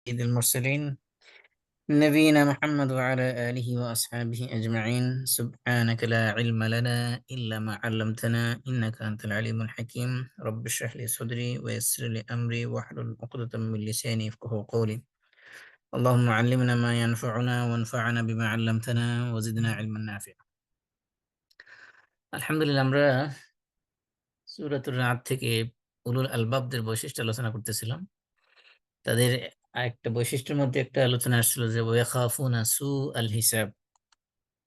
سيد المرسلين نبينا محمد وعلى آله وأصحابه أجمعين سبحانك لا علم لنا إلا ما علمتنا إنك أنت العليم الحكيم رب اشرح لي صدري ويسر لي أمري واحلل عقدة من لساني يفقهوا قولي اللهم علمنا ما ينفعنا وانفعنا بما علمتنا وزدنا علما نافعا আলহামদুলিল্লাহ আমরা সূরাতুর রাদ থেকে উলুল আলবাবদের বৈশিষ্ট্য আলোচনা করতেছিলাম। তাদের আরেকটা বৈশিষ্ট্যের মধ্যে একটা আলোচনা আসছিল যে ওয়াখাফুনা সু আল হিসাব,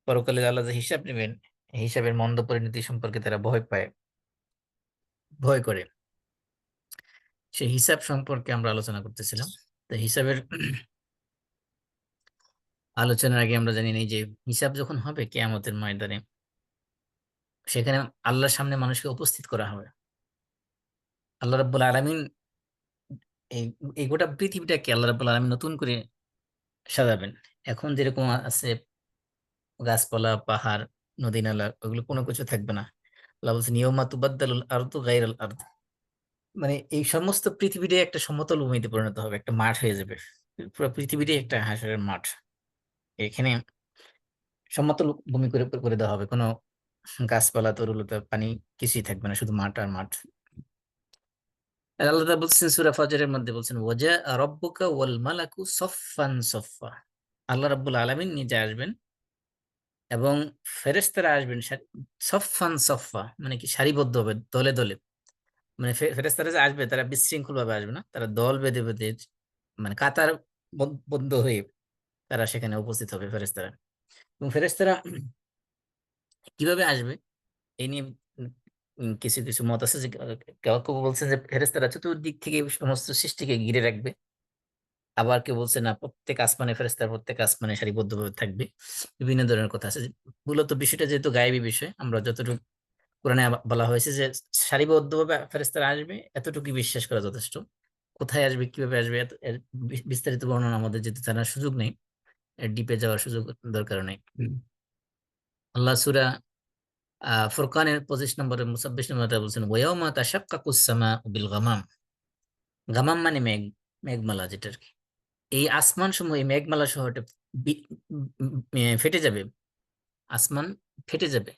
পরকালে আল্লাহ যে হিসাব নেবেন এই হিসাবের মন্দ পরিণতি সম্পর্কে তারা ভয় করে। সেই হিসাব সম্পর্কে আমরা আলোচনা করতেছিলাম। তো হিসাবের আলোচনার আগে আমরা জানি নাই যে হিসাব যখন হবে কিয়ামতের ময়দানে, সেখানে আল্লাহর সামনে মানুষকে উপস্থিত করা হবে। আল্লাহ রাব্বুল আলামিন এই এই গোটা পৃথিবীটাকে আল্লাহ রাব্বুল আলামিন নতুন করে সাজাবেন। এখন যেরকম আছে গাছপালা, পাহাড়, নদী নালা, ওগুলো কোনো কিছু থাকবে না। আল্লাহ বলছেন ইয়াউমা তুবাদদালুল আরদু গায়রাল আরদ, মানে এই সমস্ত পৃথিবীটাই একটা সমতল ভূমিতে পরিণত হবে, একটা মাঠ হয়ে যাবে। পুরো পৃথিবীটাই একটা হাসরের মাঠ। এখানে সমতল ভূমি করে করে দেওয়া হবে, কোনো গাছপালা, তরুলতা, পানি কিছুই থাকবে না, শুধু মাঠ আর মাঠ। আর আল্লাহ তাআলা বলছেন সূরা ফজরের মধ্যে বলছেন ওয়াজা রাব্বুকা ওয়াল মালাকু সফফান সফফা, আল্লাহ রাব্বুল আলামিন নিজে আসবেন এবং ফেরেশতারা আসবেন সফফান সফফা, মানে কি সারিবদ্ধ হবে, দলে দলে। মানে ফেরেশতারা যে আসবে তারা বিশৃঙ্খল ভাবে আসবে না, তারা দল বেঁধে বেঁধে, মানে কাতার বদ্ধ হয়ে তারা সেখানে উপস্থিত হবে ফেরেশতারা। এবং ফেরেশতারা কিভাবে আসবে এই নিয়ে কিছু কিছু মত আছে যে কেউ কেউ বলছেন যে ফেরেশতারা চতুর্দিক থেকে সমস্ত সৃষ্টিকে ঘিরে রাখবে। আবার কেউ বলছে না, প্রত্যেক আসমানে ফেরেশতারা প্রত্যেক আসমানে সারিবদ্ধভাবে থাকবে। বিভিন্ন ধরনের কথা আছে। মূলত বিষয়টা যেহেতু গায়েবী বিষয়, আমরা যতটুকু কোরআনে বলা হয়েছে যে সারিবদ্ধভাবে ফেরেশতারা আসবে, এতটুকু বিশ্বাস করা যথেষ্ট। কোথায় আসবে, কিভাবে আসবে, এর বিস্তারিত বর্ণনা আমাদের যেতে জানার সুযোগ নেই, এর ডিপে যাওয়ার সুযোগ দরকার নেই। আল্লাহ সূরা ফুরকানের 25 নম্বরে 26 নম্বরে বলছেন ওয়ায়াউমা তাশাক্কাকুস সামাউ বিল গামাম। গামাম মানে মেঘ, মেঘমালা যেটা আর কি। এই আসমান সমূহ, এই মেঘমালা সহ এটা ফেটে যাবে, আসমান ফেটে যাবে।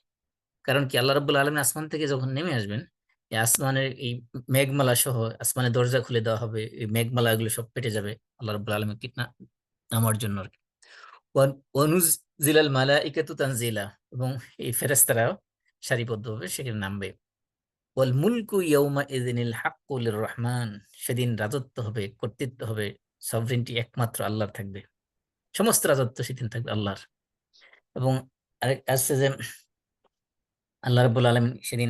কারণ কি আল্লাহ রাব্বুল আলামিন আসমান থেকে যখন নেমে আসবেন, এই আসমানের এই মেঘমালা সহ আসমানের দরজা খুলে দেওয়া হবে, এই মেঘমালা এগুলো সব ফেটে যাবে আল্লাহ রাব্বুল আলামিন কিনা নামার জন্য আর কি। ওয়ানুজিলাল মালাইকাতু তানজিলা, এবং এই ফেরেশতারাও সারিবদ্ধভাবে সেখানে নামবে। ওয়াল মুলকু ইয়াউমা ইযিনিল হাক্কু লির-রহমান, সেদিন রাজত্ব হবে, কর্তৃত্ব হবে, সভরেন্টি একমাত্র আল্লাহর থাকবে। সমস্ত রাজত্ব সেদিন থাকবে আল্লাহর। এবং আরেক আছে যে আল্লাহ রাব্বুল আলামিন সেদিন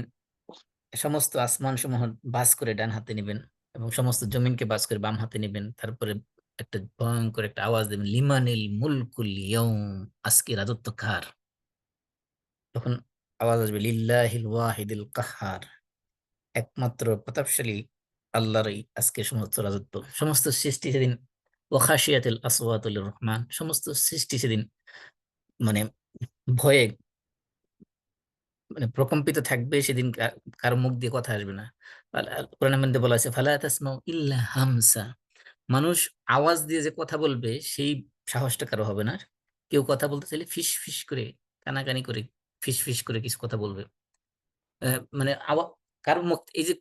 সমস্ত আসমান সমূহ বাস করে ডান হাতে নেবেন এবং সমস্ত জমিনকে বাস করে বাম হাতে নেবেন। তারপরে একটা ভয়ঙ্কর একটা আওয়াজ দেবেন, লিমানিল মুলকুল ইয়াউম, আজকে রাজত্ব কার? তখন আওয়াজ আসবে লিল্লাহিল ওয়াহিদিল কাহ্হার, একমাত্র প্রতাপশালী আল্লাহরই আজকে সমস্ত রাজত্ব। সমস্ত সৃষ্টি সেদিন ওয়াখাশিয়াতিল আসওয়াতুল রহমান, সমস্ত সৃষ্টি সেদিন মানে ভয়ে, মানে প্রকম্পিত থাকবে সেদিন। কারো মুখ দিয়ে কথা আসবে না। কোরআনের মধ্যে বলা আছে ফালা তাসমাউ ইল্লা হামসা, মানুষ আওয়াজ দিয়ে যে কথা বলবে সেই সাহসটা কারো হবে না। কেউ কথা বলতে চাইলে ফিস ফিস করে, কানাকানি করে, ফিস ফিস করে কিছু কথা বলবে। মানে কারো মুখ, এই যে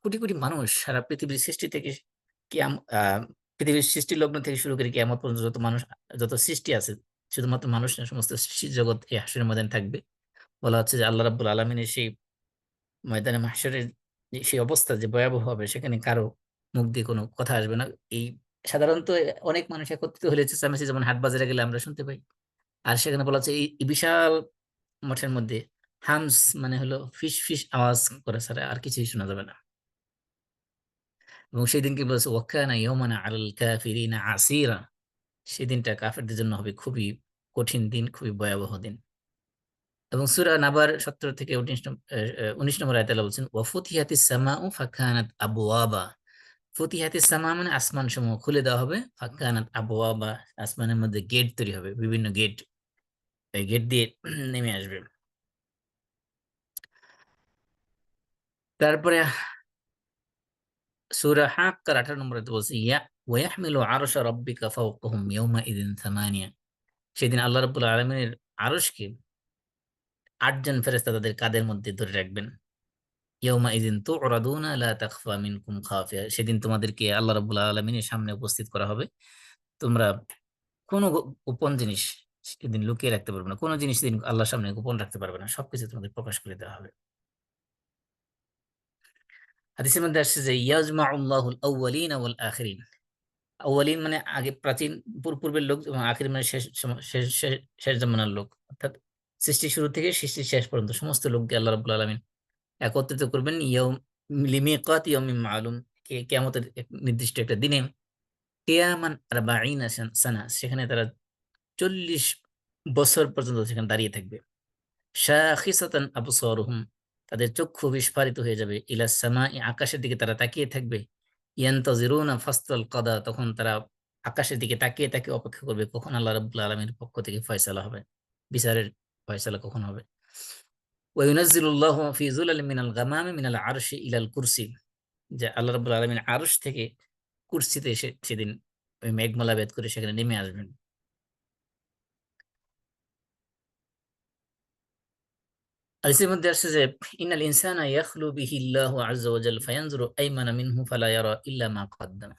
কোটি কোটি মানুষ সারা পৃথিবীর সৃষ্টি থেকে কিয়াম পৃথিবীর সৃষ্টি লগ্ন থেকে শুরু করে কিয়ামত পর্যন্ত যত মানুষ, যত সৃষ্টি আছে, শুধুমাত্র মানুষ না, সমস্ত সৃষ্টি জগৎ এই হাসরের ময়দানে থাকবে। বলা হচ্ছে যে আল্লাহ রাব্বুল আলামিনের সেই ময়দানে মাহশরের যে সেই অবস্থা যে ভয়াবহ হবে, সেখানে কারো মুখ দিয়ে কোনো কথা আসবে না। এই সাধারণত অনেক মানুষ একত্রিত হলে চেঁচামেচি যেমন হাট বাজারে গেলে আমরা শুনতে পাই। আর সেখানে বলা হচ্ছে এই বিশাল মঠের মধ্যে হামস মানে হলো ফিস ফিস আওয়াজ করে ছাড়া আর কিছুই শোনা যাবে না। এবং সেই দিনকে বলেছে ওয়াক্কানা ইয়াওমান আলাল কাফিরিনা আসিরা, সেই দিনটা কাফেরদের জন্য হবে খুবই কঠিন দিন, খুবই ভয়াবহ দিন। এবং সূরা নাবার 17 থেকে 19 নম্বর আয়াতে আল্লাহ বলছেন ওয়াফুতিহাতিস সামাউ ফাকানাত আবওয়াবা। ফুতিহাতিস সামা মানে আসমান সমূহ খুলে দেওয়া হবে, ফাকানাত আবওয়াবা, আসমানের মধ্যে গেট তৈরি হবে, বিভিন্ন গেট, এই গেট দিয়ে নেমে আসবে। তারপরে সূরা হাক্কার 18 নম্বরে তো বলছে ইয়া ওয়াহমিলু আরশা রাব্বিকা ফাওকাহুম ইয়াওমাইযিন সামানিয়া। সেদিন আল্লাহ রাব্বুল আলামিনের আরশকে ৮ জন ফেরেশতা তাদের কাঁধের মধ্যে ধরে রাখবেন। ইয়াওমাইযিন তু'রাদুনা লা তাখফা মিনকুম খাফিয়া। সেদিন তোমাদেরকে আল্লাহ রাব্বুল আলামিনের সামনে উপস্থিত করা হবে। তোমরা কোনো গোপন জিনিস সেদিন লুকিয়ে রাখতে পারবে না। কোনো জিনিস সেদিন আল্লাহর সামনে গোপন রাখতে পারবে না। সবকিছু তোমাদের প্রকাশ করে দেওয়া হবে। হাদিসের মধ্যে আসছে যে ইয়াজমাউল্লাহুল আউওয়ালিনা ওয়াল আখিরিন। আউয়ালিন মানে আগে প্রাচীন পূর্বের লোক, এবং আখির মানে শেষ জামানার লোক, অর্থাৎ সৃষ্টির শুরু থেকে সৃষ্টির শেষ পর্যন্ত সমস্ত লোককে আল্লাহ রাব্বুল আলামিন একত্রিত করবেন লিমিকাতি ইয়াউমিন মা'লুম, কিয়ামতের এক নির্দিষ্ট একটা দিনে, কিয়ামান আরবাঈনা সানা, সেখানে তারা ৪০ বছর পর্যন্ত সেখানে দাঁড়িয়ে থাকবে। শাখিসাতান আবসারুহুম, তাদের চক্ষু বিস্ফারিত হয়ে যাবে। ইলাস সামাই, আকাশের দিকে তারা তাকিয়ে থাকবে। ইয়ান্তাজিরুনা ফাসলাল কাদা, তখন তারা আকাশের দিকে তাকিয়ে তাকিয়ে অপেক্ষা করবে কখন আল্লাহ রাব্বুল আলামিনের পক্ষ থেকে ফয়সালা হবে, বিচারের ফয়সালা কখন হবে। ওয়া ইউনাজ্জিলুল্লাহু ফি যুলালিন মিনাল গামামি মিনাল আরশি ইলাল কুরসি, যে আল্লাহ রাব্বুল আলামিন আরশ থেকে কুরসিতে এসে সেদিন ওই মেঘমালা ভেদ করে সেখানে নেমে আসবেন। হাদিসের মধ্যে আসছে যে ইন্নাল ইনসানা ইয়াখলু বিহিল্লাহু আযজা ওয়া জাল ফায়ানজুরু আইমানা মিনহু ফালা ইয়ারা ইল্লা মা কদ্দামা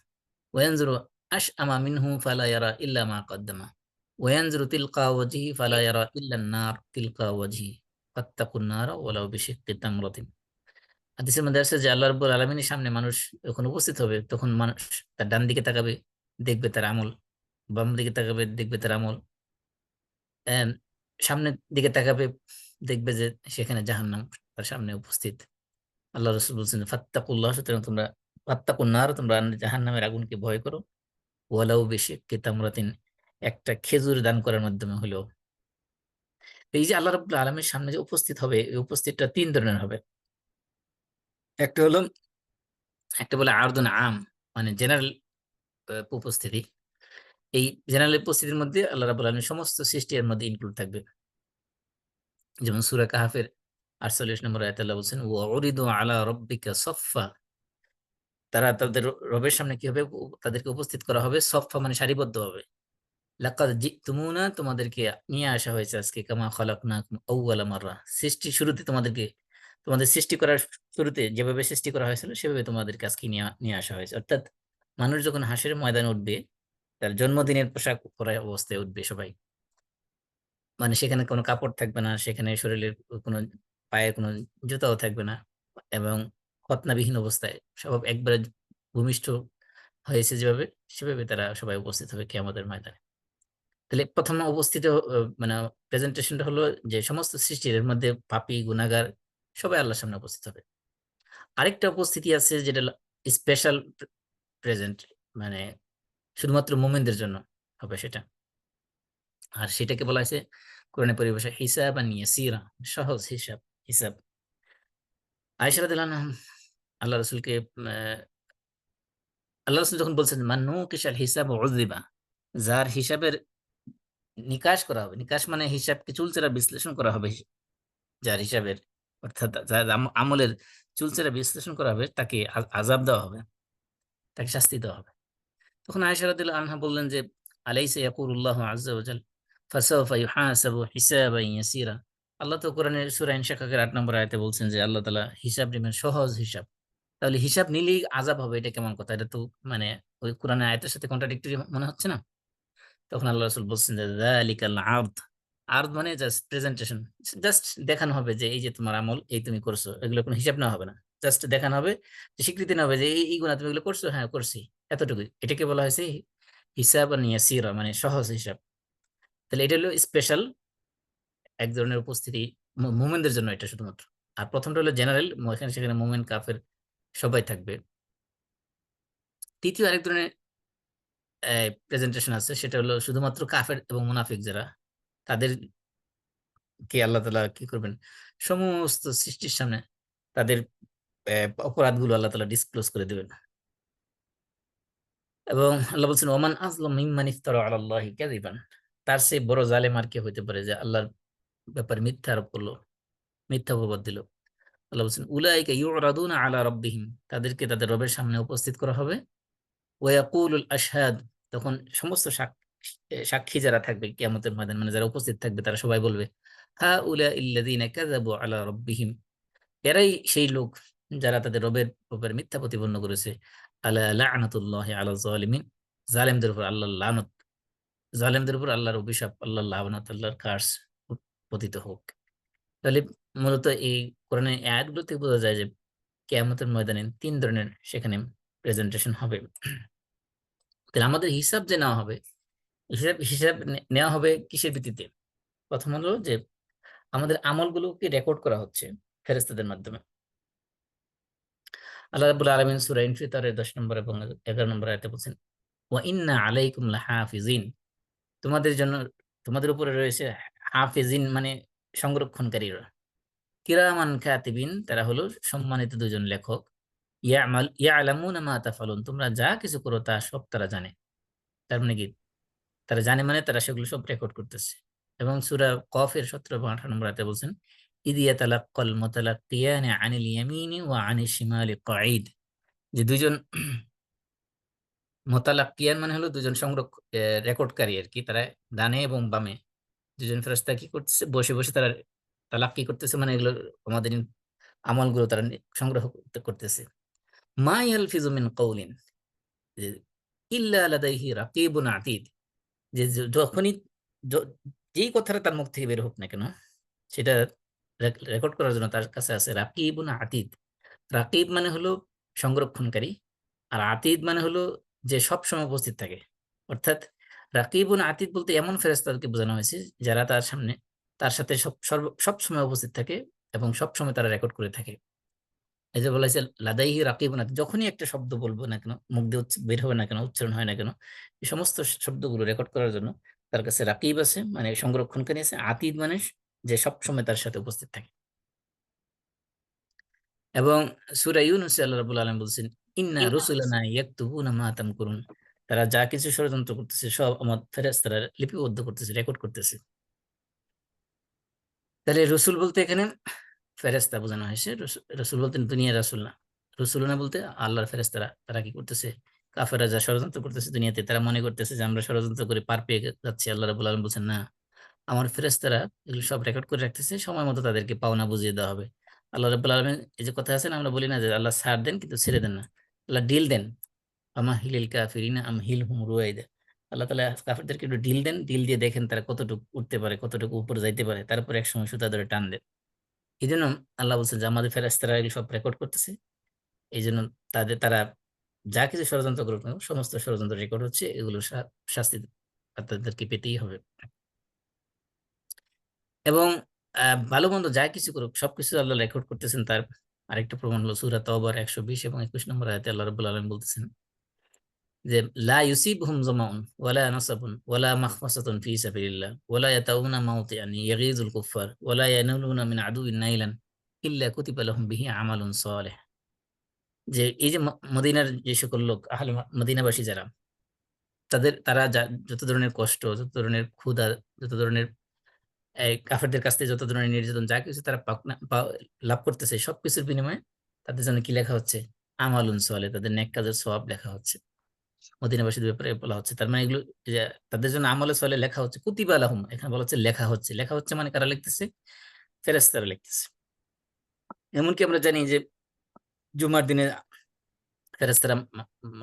ওয়া ইয়ানজুরু আশআমা মিনহু ফালা ইয়ারা ইল্লা মা কদ্দামা ওয়া ইয়ানজুরু তিলকা ওয়াজহিহি ফালা ইয়ারা ইল্লা আন-নার তিলকা ওয়াজহিহি ফাত্তাকুন নারা ওয়ালাউ বিশিক্কি তামরাতিন। হাদিসের মধ্যে আসছে যে আল্লাহ রাব্বুল আলামিনের সামনে মানুষ যখন উপস্থিত হবে তখন মানুষ তার ডান দিকে তাকাবে, দেখবে তার আমল, বাম দিকে তাকাবে, দেখবে তার আমল, এন্ড সামনের দিকে তাকাবে, দেখবে যে সেখানে জাহান্নাম তার সামনে উপস্থিত। আল্লাহ রাসূল বলছেন ফাত্তাকুল্লাহ, সুতরাং তোমরা ফাত্তাকুন নার, তোমরা জাহান্নামের আগুনকে ভয় করো, ওয়ালাউ বিশিক্কি তামরাতিন, একটা খেজুর দান করার মাধ্যমে হলেও। তো এই যে আল্লাহ রাব্বুল আলামিনের সামনে যে উপস্থিত হবে, এই উপস্থিতটা ৩ ধরনের হবে। একটা হলো, একটা বলে আরদুন আম, মানে জেনারেল উপস্থিতি। এই জেনারেল উপস্থিতির মধ্যে আল্লাহ রাব্বুল আলামিন সমস্ত সৃষ্টি এর মধ্যে ইনক্লুড থাকবে। যেমন সূরা কাহাফের ৪৮ নম্বর আয়াতে আল্লাহ বলছেন ওয়া উরিদু আলা রাব্বিকা সফফা, তারা তাদের রবের সামনে কি হবে, তাদেরকে উপস্থিত করা হবে সফফা মানে সারিবদ্ধভাবে। লাকাদ জিতুমুনা, তোমাদেরকে নিয়ে আসা হয়েছে আজকে, কামা খালাকনাকুম আউওয়ালা মাররা, সৃষ্টির শুরুতে তোমাদেরকে, তোমাদের সৃষ্টি করার শুরুতে যেভাবে সৃষ্টি করা হয়েছিল সেভাবে তোমাদেরকে আজকে নিয়ে নিয়ে আসা হয়েছে। অর্থাৎ মানুষ যখন হাসরের ময়দানে উঠবে, তার জন্মদিনের পোশাক পরা অবস্থায় উঠবে সবাই। মানে সেখানে কোনো কাপড় থাকবে না, সেখানে শরীরের কোনো, পায়ের কোনো জুতাও থাকবে না, এবং খৎনাবিহীন অবস্থায় সব একবারে ভূমিষ্ঠ হয়েছে যেভাবে, সেভাবে তারা সবাই উপস্থিত হবে কিয়ামতের ময়দানে। তাহলে প্রথম অবস্থিত মানে প্রেজেন্টেশনটা হলো যে সমস্ত সৃষ্টির এর মধ্যে পাপী গুনাহগার সবাই আল্লাহর সামনে উপস্থিত হবে। আরেকটা উপস্থিতি আছে যেটা স্পেশাল প্রেজেন্ট, মানে শুধুমাত্র মুমিনদের জন্য হবে সেটা। আর সেটাকে বলা হয়েছে কোরআনের পরিভাষায় হিসাবান ইয়াসীরা, সহজ হিসাব। আয়েশা রাদিয়াল্লাহু আনহা আল্লাহ রাসূলকে আল্লাহ রাসূল যখন বলছেন মান নুকিশাল হিসাব উযিবা, যার হিসাবের নিকাশ করা হবে, নিকাশ মানে হিসাবকে চুলচেরা বিশ্লেষণ করা হবে, যার হিসাবের অর্থাৎ যার আমলের চুলচেরা বিশ্লেষণ করা হবে তাকে আযাব দেওয়া হবে, তাকে শাস্তি দেওয়া হবে। তখন আয়েশা রাদিয়াল্লাহু আনহা বললেন যে আলাইসা ইয়াকুলুল্লাহু আযজা ওয়া জাল ফাসাউফা ইউহাসাবু হিসাবান ইয়াসীরা। আল্লাহ তো কোরআনের সূরা ইনশিকাকের ৮ নম্বর আয়াতে বলছেন যে আল্লাহ তাআলা হিসাব নেবেন, সহজ হিসাব। তাহলে হিসাব নিলেই আযাব হবে, এটা কেমন কথা? এটা তো মানে ওই কোরআনের আয়াতের সাথে কন্ট্রাডিক্টরি মনে হচ্ছে না? তখন আল্লাহ রাসূল বলছেন যে যালিকাল আরদ, আরদ মানে জাস্ট প্রেজেন্টেশন, জাস্ট দেখানো হবে যে এই যে তোমার আমল, এই তুমি করছো, এগুলো কোনো হিসাব নেওয়া হবে না। জাস্ট দেখানো হবে, যে স্বীকৃতি নেওয়া হবে যে এই গুনাহ তুমি এগুলো করছো, হ্যাঁ করছি, এতটুকুই। এটাকে বলা হয়েছে হিসাবান ইয়াসীরা, মানে সহজ হিসাব। তাহলে এটা হলো স্পেশাল এক ধরনের উপস্থিতি, মুমিনদের জন্য এটা শুধুমাত্র। আর প্রথমটা হলো জেনারেল, এখানে সেখানে মুমিন কাফের সবাই থাকবে। তৃতীয় আরেক ধরনের প্রেজেন্টেশন আছে, সেটা হলো শুধুমাত্র কাফের এবং মুনাফিক যারা, তাদেরকে আল্লাহ তাআলা কি করবেন, সমস্ত সৃষ্টির সামনে তাদের অপরাধগুলো আল্লাহ তাআলা ডিসক্লোজ করে দিবেন। এবং আল্লাহ বলছেন ওমান আযলাম মিম্মান ইফতারা আলাল্লাহি কাযিবান, তার চেয়ে বড় জালেম আর কে হইতে পারে যে আল্লাহর ব্যাপারে মিথ্যা আরোপ করলো, মিথ্যা অপবাদ দিল। আল্লাহ বলছেন উলাইকা ইউরাদুনা আলা রাব্বিহিম, তাদেরকে তাদের রবের সামনে উপস্থিত করা হবে। ওয়াকুলুল আশহাদ, তখন সমস্ত সাক্ষী যারা থাকবে কিয়ামতের ময়দানে, মানে যারা উপস্থিত থাকবে তারা সবাই বলবে, হাউলা ইল্লাযীনা কাযাবু আলা রাব্বিহিম, এরাই সেই লোক যারা তাদের রবের উপর মিথ্যা প্রতিপন্ন করেছে। আলা লা'নাতুল্লাহি আলা যালিমিন, জালেমদের উপর আল্লাহর লানত, জালেমদের উপর আল্লাহর অভিশাপ, আল্লাহর লানত, আল্লাহর কার্স পতিত হোক। তাহলে মূলত এই কোরআনের এই আয়াতগুলো থেকে বোঝা যায় যে কিয়ামতের ময়দানে ৩ ধরনের সেখানে প্রেজেন্টেশন হবে। তাহলে আমাদের হিসাব যে নেওয়া হবে, হিসাব হিসাব নেওয়া হবে কিসের ভিত্তিতে? প্রথম হলো যে আমাদের আমলগুলোকে রেকর্ড করা হচ্ছে ফেরেশতাদের মাধ্যমে। আল্লাহ রাব্বুল আলামিন সূরা ইনফিতারের ১০ নম্বর এবং ১১ নম্বর আয়াতে বলছেন, ওয়া ইন্না আলাইকুম লাহাফিজিন, তোমাদের জন্য, তোমাদের উপরে রয়েছে হাফিজিন, মানে সংরক্ষণকারীরা। কিরামান কাতিবিন, তারা হলো সম্মানিত দুজন লেখক। ইয়ালামুনা মা তাফআলুন, তোমরা যা কিছু করো তা সব তারা জানে। তার মানে কি? তারা জানে মানে তারা সেগুলো সব রেকর্ড করতেছে। এবং সূরা কফের ১৭ এবং ১৮ নম্বর আয়াতে বলছেন, ইয ইয়াতালাক্কাল মুতালাক্কিয়ানি আনিল ইয়ামিনি ওয়া আনিশ শিমালি কঈদ, যে দুইজন মোতালাক্কিয়ান মানে হলো দুজন রেকর্ডকারী আর কি, তারা ডানে এবং বামে দুজন ফেরেশতা কি করতেছে, বসে বসে তারা তালাক্কি করতেছে, মানে এগুলো আমাদের আমলগুলো তারা সংগ্রহ করতেছে। মা ইয়ালফিজু মিন কওলিন, যে ইল্লা লাদাইহি রাকিবুন আতীদ, যে যখনই য- যেই কথাটা তার মুখ থেকে বের হোক না কেন, সেটা রেকর্ড করার জন্য তার কাছে আছে রাকিবুন আতীদ। রাকিব মানে হলো সংরক্ষণকারী, আর আতীদ মানে হলো যে সব সময় উপস্থিত থাকে। অর্থাৎ রাকিবুন আতীদ বলতে এমন ফেরেশতাদেরকে বোঝানো হয়েছে যারা তার সামনে, তার সাথে সব সময় উপস্থিত থাকে এবং সব সময় তারা রেকর্ড করে থাকে। এই যে বলা হয়েছে লাদাইহি রাকিবুন আতীদ, যখনই একটা শব্দ বলবো না কেন, মুখ দিয়ে বের হবে না কেন, উচ্চারণ হয় না কেন, এই সমস্ত শব্দগুলো রেকর্ড করার জন্য তার কাছে রাকিব আছে, মানে সংরক্ষণকারী আছে। আতীদ মানে যে সব সময় তার সাথে উপস্থিত থাকে। এবং সূরা ইউনূসে আল্লাহ রাব্বুল আলামিন বলছেন, ইন্না রুসুলানা ইয়াকতুবুনা মা তামকুরুন, তারা যা কিছু ষড়যন্ত্র করতেছে সব আমার ফেরেশতারা লিপিবদ্ধ করতেছে, রেকর্ড করতেছে। তাহলে রসুল বলতে এখানে ফেরেশতা বোঝানো হয়েছে। রসুল বলতে দুনিয়ার রাসূল না। রসুলুনা বলতে আল্লাহর ফেরেশতারা, তারা কি করতেছে? কাফেররা যা ষড়যন্ত্র করতেছে দুনিয়াতে, তারা মনে করতেছে যে আমরা ষড়যন্ত্র করে পার পেয়ে যাচ্ছি। আল্লাহ রাব্বুল আলামিন বলছেন, না, আমার ফেরেশতারা এগুলো সব রেকর্ড করে রাখতেছে, সময় মতো তাদেরকে পাওনা বুঝিয়ে দেওয়া হবে। আল্লাহ রাব্বুল আলামিন, এই যে কথা আছে না, আমরা বলি না যে আল্লাহ ছাড় দেন কিন্তু ছেড়ে দেন না, আল্লাহ ডিল দেন। আমাহিলিল কাফিরিনা আমহিলহুম রুয়াইদা, আল্লাহ তাআলা কাফেরদেরকে একটু ডিল দেন, ডিল দিয়ে দেখেন তারা কতটুকু উঠতে পারে, কতটুকু উপরে যাইতে পারে, তারপর এক সময় সুতা ধরে টান দেন। এই জন্য আল্লাহ বলছেন যে আমাদের ফেরেশতারা এগুলো সব রেকর্ড করতেছে। এই জন্য তারা যা কিছু ষড়যন্ত্র করুক না কেন, সমস্ত ষড়যন্ত্র রেকর্ড হচ্ছে, এগুলো শাস্তি তাদেরকে পেতেই হবে। এবং ভালো মন্দ যা কিছু করুক সবকিছু আল্লাহ রেকর্ড করতেছেন। তার আরেকটা প্রমাণ হলো সূরা তওবার ১২০ এবং ২১ নম্বর আয়াতে আল্লাহ রাব্বুল আলামিন বলতেছেন যে লা ইউসিবহুম যামাউন ওয়ালা নাসাবুন ওয়ালা মাখমাসাতুন ফি সাবিলিল্লাহ ওয়ালা ইয়াতাউনা মাউতিআন ইয়াগীযুল কুফফার ওয়ালা ইয়ানালুনা মিন আদুইন নাইলান ইল্লা কুতিবা লাহুম বিহি আমালুন সালিহ। যে এই যে মদিনার যে সকল লোক আহলে মদিনাবাসী যারা, তারা যত ধরনের কষ্ট, যত ধরনের ক্ষুধা, যত ধরনের এই কাফেরদের কাছ থেকে যত ধরনের নির্যাতন যা কিছু তারা লাভ করতেছে, সবকিছুর বিনিময়ে তাদের জন্য কি লেখা হচ্ছে? আমালুন সালেহ, তাদের নেক কাজের সওয়াব লেখা হচ্ছে। মদিনাবাসীদের ব্যাপারে বলা হচ্ছে, তার মানে এগুলো যে তাদের জন্য আমলে সালেহ লেখা হচ্ছে, কুতিবা লাহুম, এখানে বলা হচ্ছে লেখা হচ্ছে। লেখা হচ্ছে মানে কারা লিখতেছে? ফেরেশতারা লিখতেছে। এমনকি আমরা জানি যে জুমার দিনে ফেরেশতারা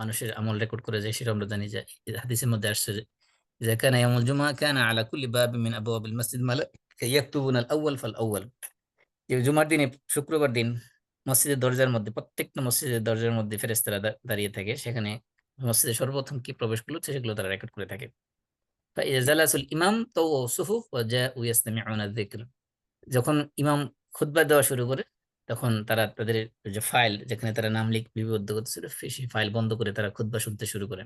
মানুষের আমল রেকর্ড করে যায়, সেটা আমরা জানি যে হাদিসের মধ্যে আসছে যে إذا كان يوم الجمعة كان على كل باب من أبواب المسجد ملائكة يكتبون الأول فالأول। যে জুমার দিনে, শুক্রবার দিন মসজিদের দরজার মধ্যে, প্রত্যেকটা মসজিদের দরজার মধ্যে ফেরেশতারা দাঁড়িয়ে থাকে, সেখানে মসজিদে সর্বপ্রথম কি প্রবেশ করলো সেগুলো তারা রেকর্ড করে থাকে। فإذا جلس الإمام طووا الصفوف وجاءوا يستمعون الذكر، যখন ইমাম খুতবা দেওয়া শুরু করে তখন তারা তাদের যে ফাইল যেখানে তারা নাম লিপিবদ্ধ করতেছিল সেই ফাইল বন্ধ করে তারা খুতবা শুনতে শুরু করে।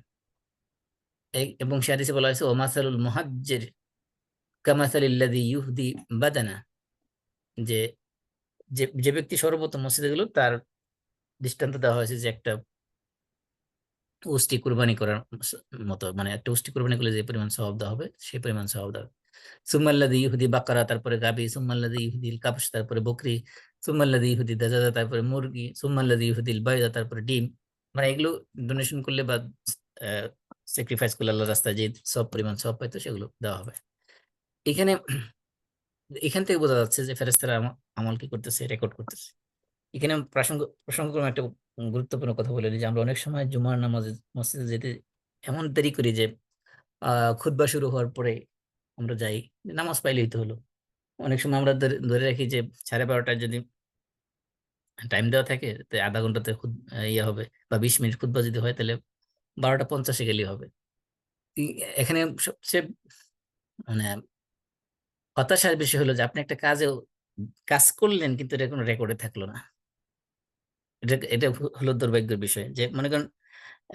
এবং সে হাদিসে বলা হয়েছে ওমাসালুল মুহাজ্জির কামাসালিল্লাযী ইউহদি বাদানা, যে যে যে ব্যক্তি সর্বপ্রথম মসজিদে গেল তার দৃষ্টান্ত দেওয়া হয়েছে যে একটা উষ্টি কুরবানি করার মতো, মানে একটা উষ্টি কুরবানি করলে যে পরিমাণ সওয়াব দেওয়া হবে সেই পরিমাণ সওয়াব দেওয়া হবে। সুম্মাল্লাযী ইহুদি বাকারা, তারপরে গাবি, সুম্মাল্লাযী ইহুদিল কাবশ, তারপরে বকরি, সুম্মাল্লাযী ইহুদি দাজাজা, তারপরে মুরগি, সুম্মাল্লাযী ইহুদিল বাইদা, তারপরে ডিম। মানে এগুলো ডোনেশন করলে বা স্যাক্রিফাইস করলে আল্লাহর রাস্তায় যে সব পরিমাণ সওয়াব পাইতো সেগুলো দেওয়া হবে। এখানে এখান থেকে বোঝা যাচ্ছে যে ফেরেশতারা আমল কি করতেছে, রেকর্ড করতেছে। এখানে প্রসঙ্গক্রমে একটা গুরুত্বপূর্ণ কথা বলে নিই যে আমরা অনেক সময় জুমার নামাজে মসজিদে যেতে এমন দেরি করি যে খুতবা শুরু হওয়ার পরে আমরা যাই, নামাজ পাইলেই তো হলো। অনেক সময় আমরা ধরে ধরে রাখি যে 12:30টায় যদি টাইম দেওয়া থাকে তো আধা ঘন্টাতে ইয়ে হবে, বা 20 মিনিট খুতবা যদি হয় তাহলে 12:50 গেলেই হবে। এখানে সবচেয়ে মানে হতাশার বিষয় হলো যে আপনি একটা কাজ করলেন কিন্তু এটা কোনো রেকর্ডে থাকলো না। এটা এটা হলো দুর্ভাগ্যের বিষয় যে মনে করেন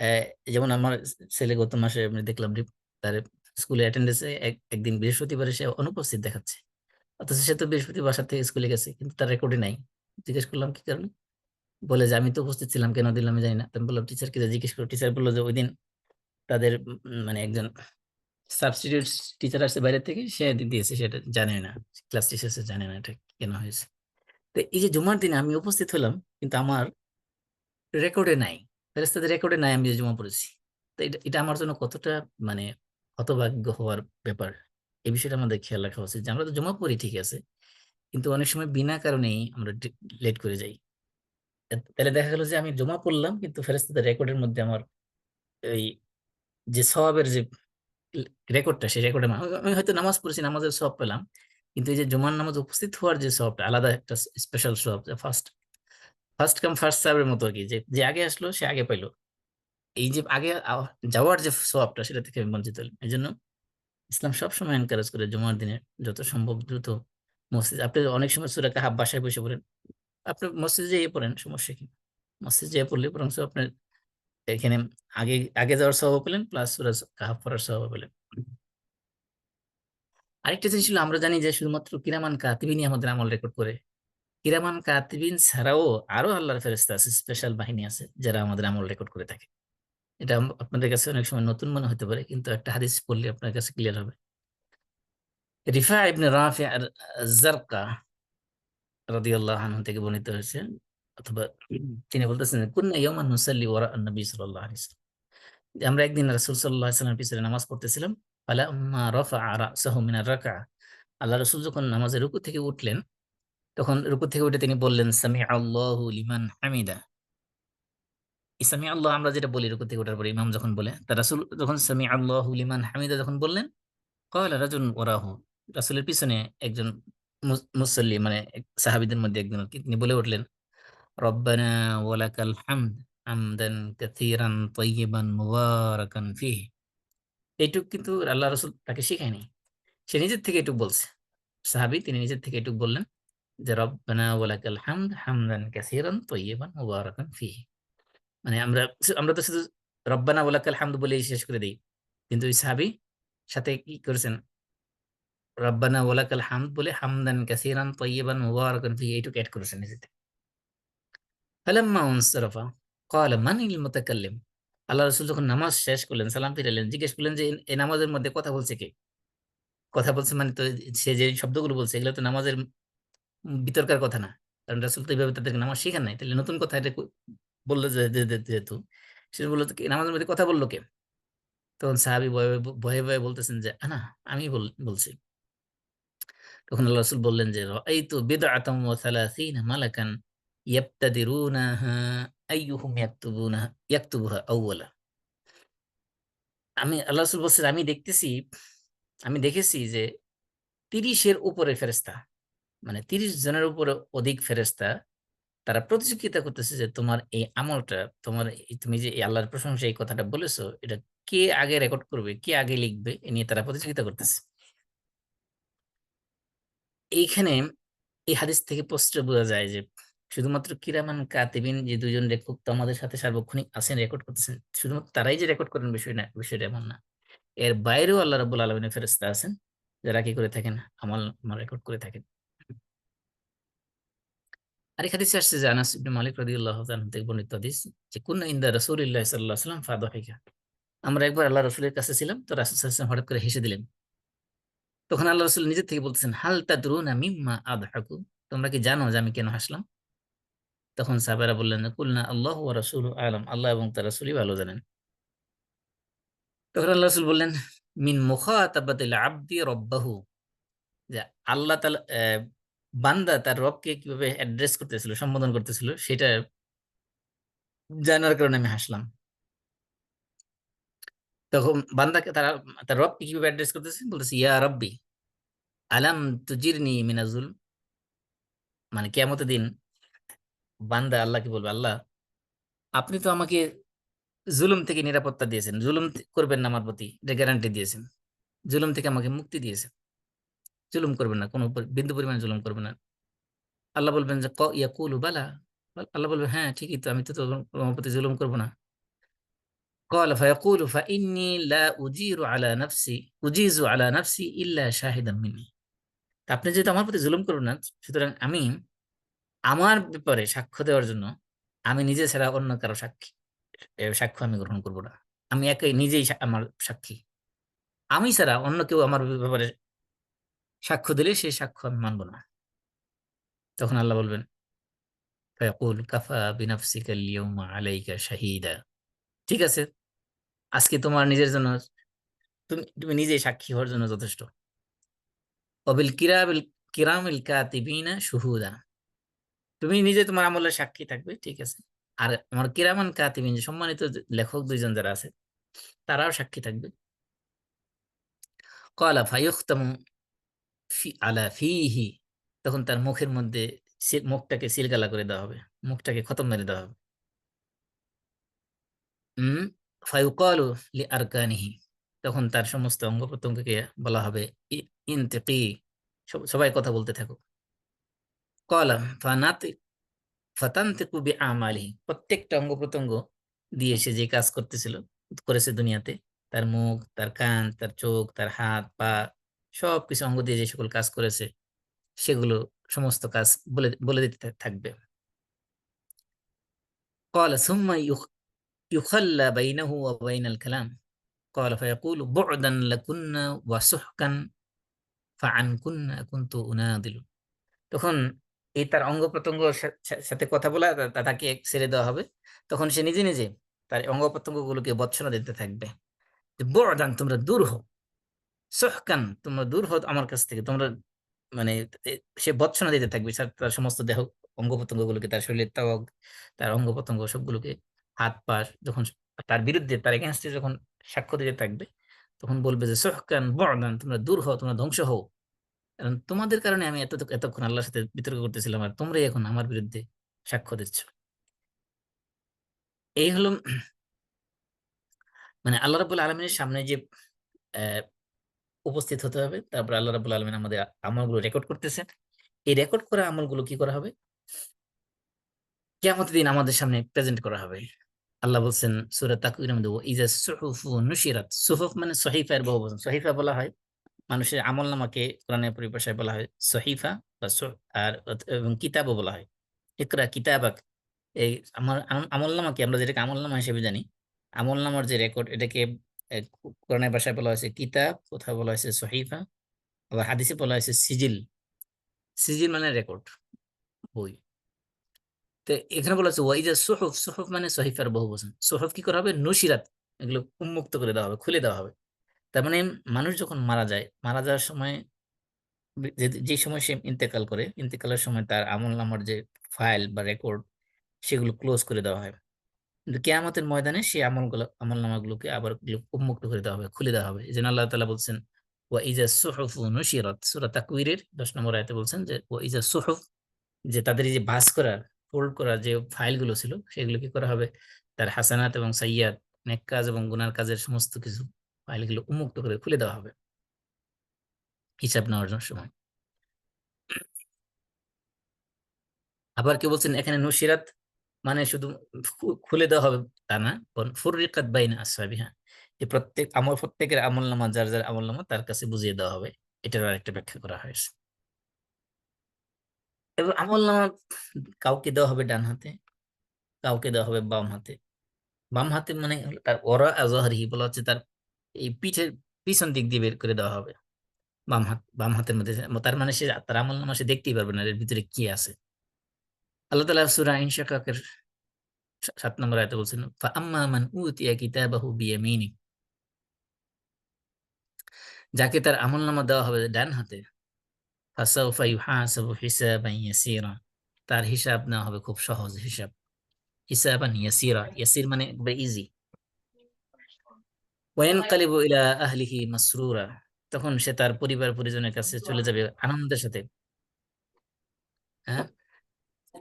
আহ, যেমন আমার ছেলে গত মাসে আমি দেখলাম তার স্কুলে অ্যাটেন্ডেন্সে একদিন বৃহস্পতিবারে সে অনুপস্থিত দেখাচ্ছে, অথচ সে তো বৃহস্পতিবার বাসা থেকে স্কুলে গেছে কিন্তু তার রেকর্ডে নাই। জিজ্ঞেস করলাম কি কারণে, বলে যে আমি তো উপস্থিত ছিলাম, কেন দিলাম আমি জানি না। তো আমি বললাম টিচারকে জিজ্ঞেস করো। টিচার বললো যে ওই দিন তাদের মানে একজন সাবস্টিটিউট টিচার আসছে বাইরে থেকে, সে দিয়েছে, সেটা জানে না, ক্লাস টিচার জানে না এটা কেন হয়েছে। তো এই যে জুমার দিনে আমি উপস্থিত হলাম কিন্তু আমার রেকর্ডে নাই, ফেরেস্তাদের রেকর্ডে নাই আমি যে জমা পড়েছি। তো এটা এটা আমার জন্য কতটা মানে হতভাগ্য হওয়ার ব্যাপার। এই বিষয়টা আমাদের খেয়াল রাখা উচিত যে আমরা তো জমা পড়ি ঠিক আছে, কিন্তু অনেক সময় বিনা কারণেই আমরা লেট করে যাই। তাহলে দেখা গেল যে আমি জমা পড়লাম কিন্তু ফেরেস্তাদের রেকর্ডের মধ্যে আমার এই যে সওয়াবের যে রেকর্ডটা, সেই রেকর্ডে আমি হয়তো নামাজ পড়েছি, নামাজের সওয়াব পেলাম, কিন্তু এই যে জুমার নামাজ উপস্থিত হওয়ার যে সওয়াবটা আলাদা একটা স্পেশাল সওয়াব, ফার্স্ট ফার্স্ট কাম ফার্স্ট সার্ভের মতো আর কি, যে যে আগে আসলো সে আগে পাইলো। এই যে আগে যাওয়ার যে সওয়াবটা সেটা থেকে আমি বঞ্চিত হলাম। এই জন্য ইসলাম সবসময় এনকারেজ করে জুমার দিনে যত সম্ভব দ্রুত মসজিদ। আপনি অনেক সময় সূরা কাহাফ বাসায় বসে পড়েন, আপনি মসজিদে যেয়ে পড়েন, সমস্যা কি? মসজিদ যেয়ে পড়লে বরং আপনার এখানে আগে আগে যাওয়ার স্বভাব পেলেন, প্লাস সূরা কাহাফ পড়ার স্বভাব পেলেন। আরেকটা জিনিস ছিল, আমরা জানি যে শুধুমাত্র কিরামান কাতিবিনই আমাদের আমল রেকর্ড করে। কিরামান কাতিবিন ছাড়াও আরো আল্লাহর ফেরেশতা আছে, স্পেশাল বাহিনী আছে যারা আমাদের আমল রেকর্ড করে থাকে। এটা আপনাদের কাছে অনেক সময় নতুন মনে হতে পারে, কিন্তু একটা হাদিস পড়লে আপনার কাছে ক্লিয়ার হবে। রিফা ইবনে রাফি আর জারকা রাদিয়াল্লাহু আনহু থেকে বর্ণিত হয়েছে, অথবা তিনি বলতেছেন কুন্না ইয়াওমান নুসাল্লি ওয়ারা নবী সাল্লাল্লাহু আলাইহি ওয়াসাল্লাম, যে আমরা একদিন রাসূল সাল্লাল্লাহু আলাইহি ওয়াসাল্লামের পিছনে নামাজ পড়তেছিলাম। ফালাম্মা রাফা'a রা'সাহু মিনার রাকআ, আল্লাহ রাসূল যখন নামাজের রুকু থেকে উঠলেন, তখন রুকু থেকে উঠে তিনি বললেন সামি আল্লাহু লিমান হামিদা। ইসামি আল্লাহ আমরা যেটা বলি রুকু থেকে ওঠার পরে ইমাম যখন বলে, তা রাসূল যখন সামি আল্লাহু লিমান হামিদা যখন বললেন, ক্বালা রাজুলুন ওয়ারাহু, রাসূলের পিছনে একজন মুসল্লি মানে সাহাবীদের মধ্যে একজন আর কি, তিনি বলে উঠলেন রব্বানা ওয়ালাকাল হামদ হামদান কাসীরান তাইয়িবান মুবারাকান ফীহি। এইটুক কিন্তু আল্লাহ রাসূল তাকে শিখায়নি, সে নিজের থেকে এটুক বলছে। সাহাবী তিনি নিজের থেকে এটুক বললেন যে রব্বানা ওয়ালাকাল হামদ হামদান কাসীরান তাইয়িবান মুবারাকান ফীহি। মানে আমরা আমরা তো শুধু রব্বানা ওয়ালাকাল হামদ বলেই শেষ করে দেই, কিন্তু ওই সাহাবী সাথে কি করেছেন, রব্বানা ওয়ালাকাল হামদ বলে হামদান কাসীরান তাইয়িবান মুবারাকান ফীহি এইটুক এড করেছেন নিজে থেকে। ফালাম্মা উনসারাফা ক্বালা মানিল মুতাকাল্লিম, আল্লাহ রাসূল যখন নামাজ শেষ করলেন, সালাম ফিরালেন, জিজ্ঞেস করলেন যে এই নামাজের মধ্যে কথা বলছে কে? কথা বলছে মানে তো সে যে শব্দগুলো বলছে এগুলো তো নামাজের বিতর্কের কথা না, কারণ রাসূল তো এইভাবে তাদেরকে নামাজ শিখান নাই। তাহলে নতুন কথা এটা বললো যেহেতু সে বললো তো কি নামাজের মধ্যে কথা বললো কে? তখন সাহাবী ভয়ে ভয়ে ভয়ে বলতেছেন যে আনা, আমি বলছি। তখন আল্লাহ রাসূল বললেন যে রাআইতু বিদআতাম ওয়া সালাসিনা মালাকান ইয়াবতাদিরুনাহা আইয়ুহুম ইয়াকতুবুহা আউওয়ালা। আমি আল্লাহ রাসূল বলছেন আমি দেখেছি যে ৩০-এর উপরে ফেরেশতা, মানে ৩০ জনের উপরে অধিক ফেরেশতা তারা প্রতিযোগিতা করতেছে যে তোমার এই আমলটা, তুমি যে এই আল্লাহর প্রশংসা এই কথাটা বলেছো, এটা কে আগে রেকর্ড করবে, কে আগে লিখবে, এ নিয়ে তারা প্রতিযোগিতা করতেছে। এইখানে এই হাদিস থেকে স্পষ্ট বোঝা যায় যে শুধুমাত্র কিরামান কাতিবিন যে দুজন লেখক তো আমাদের সাথে সার্বক্ষণিক আছেন, রেকর্ড করতেছেন, শুধুমাত্র তারাই যে রেকর্ড করেন বিষয়টা এমন না। এর বাইরেও আল্লাহ রাব্বুল আলামিনের ফেরেশতা আছেন যারা কি করে থাকেন, আমল রেকর্ড করে থাকেন। আরেক হাদিসে আসছে যে আনাস ইবনে মালিক রাদিয়াল্লাহু তাআলা থেকে বর্ণিত হাদিস, যে কুননা ইনদা রাসূলিল্লাহি সাল্লাল্লাহু আলাইহি ওয়াসাল্লাম ফাদাহিকা, আমরা একবার আল্লাহ রাসূলের কাছে ছিলাম, তো রাসূল সাল্লাল্লাহু আলাইহি ওয়াসাল্লাম হঠাৎ করে হেসে দিলেন। তখন আল্লাহ রাসূল নিজে থেকে বলতেছেন হাল তাদরুনা মিম্মা আদহাকু, তোমরা কি জানো যে আমি কেন হাসলাম? তখন সাহাবারা বললেন কুলনা আল্লাহু ওয়া রাসূলুহু আ'লাম, আল্লাহ এবং তার রাসূলই ভালো জানেন। তখন আল্লাহ রাসূল বললেন, মিন মুখাতাবাতিল আবদি রব্বাহু, যে আল্লাহ তাআলা বান্দা তার রবকে কিভাবে অ্যাড্রেস করতেছিল, সম্বোধন করতেছিল, সেটা জানার কারণে আমি হাসলাম। তখন বান্দাকে তার রবকে কিভাবে অ্যাড্রেস করতেছে, বলতেছে ইয়া রব্বি আলাম তুজিরনি মিনাজ জুলম। মানে কিয়ামতের দিন বান্দা আল্লাহকে বলবে, আল্লাহ আপনি তো আমাকে জুলুম থেকে নিরাপত্তা দিয়েছেন, জুলুম করবেন না আমার প্রতি, এটা গ্যারান্টি দিয়েছেন, জুলুম থেকে আমাকে মুক্তি দিয়েছেন, জুলুম করবেন না, কোনো বিন্দু পরিমাণ জুলুম করবেন না। আল্লাহ বলবেন যে ইয়াকুলু বালা, আল্লাহ বলবেন হ্যাঁ ঠিকই তো, আমি তো তোমার প্রতি জুলুম করবো না। قال فيقول فإني لا أجير على نفسي أجيز على نفسي إلا شاهدا مني। তা আপনি যেহেতু আমার প্রতি জুলুম করবেন না, সুতরাং আমি আমার ব্যাপারে সাক্ষ্য দেওয়ার জন্য আমি নিজে ছাড়া অন্য কারো সাক্ষ্য আমি গ্রহণ করব না। আমি একাই নিজেই আমার সাক্ষী। আমি ছাড়া অন্য কেউ আমার ব্যাপারে সাক্ষ্য দিলে সেই সাক্ষ্য আমি মানব না। তখন আল্লাহ বলবেন, ফায়াকুল কাফা বিনাফসিকা আল-ইয়াওমা আলাইকা শাহিদা। ঠিক আছে, আজকে তোমার নিজের জন্য তুমি তুমি নিজেই সাক্ষী হওয়ার জন্য যথেষ্ট। ওয়াবিল কিরামিল কাতিবিনা শুহুদা, তুমি নিজে তোমার আমলের সাক্ষী থাকবে, ঠিক আছে। আর আমার কিরামান কাতিবিন, যে সম্মানিত যে লেখক দুইজন যারা আছে, তারাও সাক্ষী থাকবে। ক্বালা ফায়ুখতামু আলা ফিহি, তখন তার মুখের মধ্যে মুখটাকে সিলগালা করে দেওয়া হবে, মুখটাকে খতম মেরে দেওয়া হবে। উম ফায়ুকালু লি আরকানিহি, তখন তার সমস্ত অঙ্গ প্রত্যঙ্গকে বলা হবে ইনতিকি, সবাই কথা বলতে থাকো। ক্বালা ফাতানতিকু বিআমালিহি, প্রত্যেকটা অঙ্গ প্রত্যঙ্গ দিয়ে সে যে কাজ করেছে দুনিয়াতে, তার মুখ, তার কান, তার চোখ, তার হাত পা, সবকিছু অঙ্গ দিয়ে যে সকল কাজ করেছে, সেগুলো সমস্ত কাজ বলে বলে দিতে থাকবে। قال ثم يخلى بينه وبين الكلام قال فيقول بعدا لكنا وسحقا فعنكن كنت أناضل। তখন এই তার অঙ্গ প্রত্যঙ্গ সাথে কথা বলা তাকে ছেড়ে দেওয়া হবে। তখন সে নিজে নিজে তার অঙ্গ প্রত্যঙ্গ গুলোকে ভর্ৎসনা দিতে থাকবে যে বু'দান, তোমরা দূর হও, সুহকান, তোমরা দূর হও আমার কাছ থেকে, তোমরা মানে সে ভর্ৎসনা দিতে থাকবে তার সমস্ত দেহ অঙ্গ প্রত্যঙ্গ গুলোকে, তার শরীরের ত্বক, তার অঙ্গ প্রত্যঙ্গ সবগুলোকে, হাত পা, যখন তার বিরুদ্ধে, তার এগেনস্টে যখন সাক্ষ্য দিতে থাকবে, তখন বলবে যে সুহকান বু'দান, তোমরা দূর হও, তোমরা ধ্বংস হও, কারণ তোমাদের কারণে আমি এতক্ষণ আল্লাহর সাথে বিতর্ক করতেছিলাম, আর তোমরাই এখন আমার বিরুদ্ধে সাক্ষ্য দিচ্ছ। এই হলো মানে আল্লাহ রাব্বুল আলামিনের সামনে যে আহ, উপস্থিত হতে হবে, তারপর আল্লাহ রাব্বুল আলামিন আমাদের আমলগুলো রেকর্ড করতেছেন। এই রেকর্ড করা আমলগুলো কি করা হবে, কিয়ামতের দিন আমাদের সামনে প্রেজেন্ট করা হবে। আল্লাহ বলছেন সূরা তাকওয়িরের মধ্যে, ইজা সুহুফু নুশিরাত, সুহুফ মানে সহিফার বহুবচন, সহিফা বলা হয় মানুষের আমলনামাকে, কোরআনের পরিভাষায় বলা হয় সহিফা বা আর এবং কিতাবও বলা হয়। ইকরা কিতাবাক, এই আমার আমলনামাকে আমরা যেটাকে আমলনামা হিসেবে জানি, আমলনামার যে রেকর্ড, এটাকে কোরআনের ভাষায় বলা হয়েছে কিতাব, কোথাও বলা হয়েছে সহিফা, আবার হাদিসে বলা হয়েছে সিজিল। সিজিল মানে রেকর্ড, বই। তো এখানে বলা হচ্ছে ওয়াইজা সুহুফ, সুহুফ মানে সহিফার বহুবচন। সুহুফ কি করা হবে, নুশিরাত, এগুলো উন্মুক্ত করে দেওয়া হবে, খুলে দেওয়া হবে। তার মানে মানুষ যখন মারা যায়, মারা যাওয়ার সময় যে সময় সে ইন্তেকাল করে, ইন্তেকালের সময় তার আমলনামার যে ফাইল বা রেকর্ড, সেগুলো ক্লোজ করে দেওয়া হয়। কিন্তু কিয়ামতের ময়দানে সেই আমলনামাগুলোকে আবার উন্মুক্ত করে দেওয়া হবে, খুলে দেওয়া হবে। এই জন্য আল্লাহ তাআলা বলছেন ওয়া ইজা সুহুফু নুশিরাত, সূরা তাকওয়িরের 10 নম্বর আয়াতে বলছেন যে ওয়া ইজা সুহুফ, যে তাদের এই যে ভাঁজ করা, ফোল্ড করা যে ফাইলগুলো ছিল, সেগুলো কি করা হবে, তার হাসানাত এবং সাইয়্যাত, নেক কাজ এবং গুনার কাজের সমস্ত কিছু ফাইলগুলো উন্মুক্ত করে খুলে দেওয়া হবে হিসাব নেওয়ার সময়। আবার কি বলছেন এখানে নুসিরাত মানে শুধু খুলে দেওয়া হবে তা না, বরং ফুররিকাত বাইনা আসহাবিহা, যে প্রত্যেকের আমলনামা, যার যার আমলনামা তার কাছে বুঝিয়ে দেওয়া হবে। এটার আরেকটা ব্যাখ্যা করা হয়েছে। এবং আমলনামা কাউকে দেওয়া হবে ডান হাতে, কাউকে দেওয়া হবে বাম হাতে। বাম হাতে মানে হলো তার ওরা আজহারিহি, বলা হচ্ছে তার এই পিঠের পিছন দিক দিয়ে বের করে দেওয়া হবে। বাম হাতের মধ্যে, তার মানে সে তার আমলনামা সে দেখতেই পারবে না এর ভিতরে কি আছে। আল্লাহ তাআলা সূরা ইনশিকাকের 7 নম্বর আয়াতে বলছেন, ফাআম্মা মান উতিয়া কিতাবাহু বিয়ামিনি, যাকে তার আমলনামা দেওয়া হবে ডান হাতে, ফাসাউফা ইউহাসাবু হিসাবান ইয়াসীরা, তার হিসাব নেওয়া হবে খুব সহজ হিসাব। হিসাবান ইয়াসীরা, ইয়াসির মানে একবার ইজি। ওয়ায়ানকালিবু ইলা আহলিহি মাসরুরা, তখন সে তার পরিবার পরিজনের কাছে চলে যাবে আনন্দের সাথে। হ্যাঁ,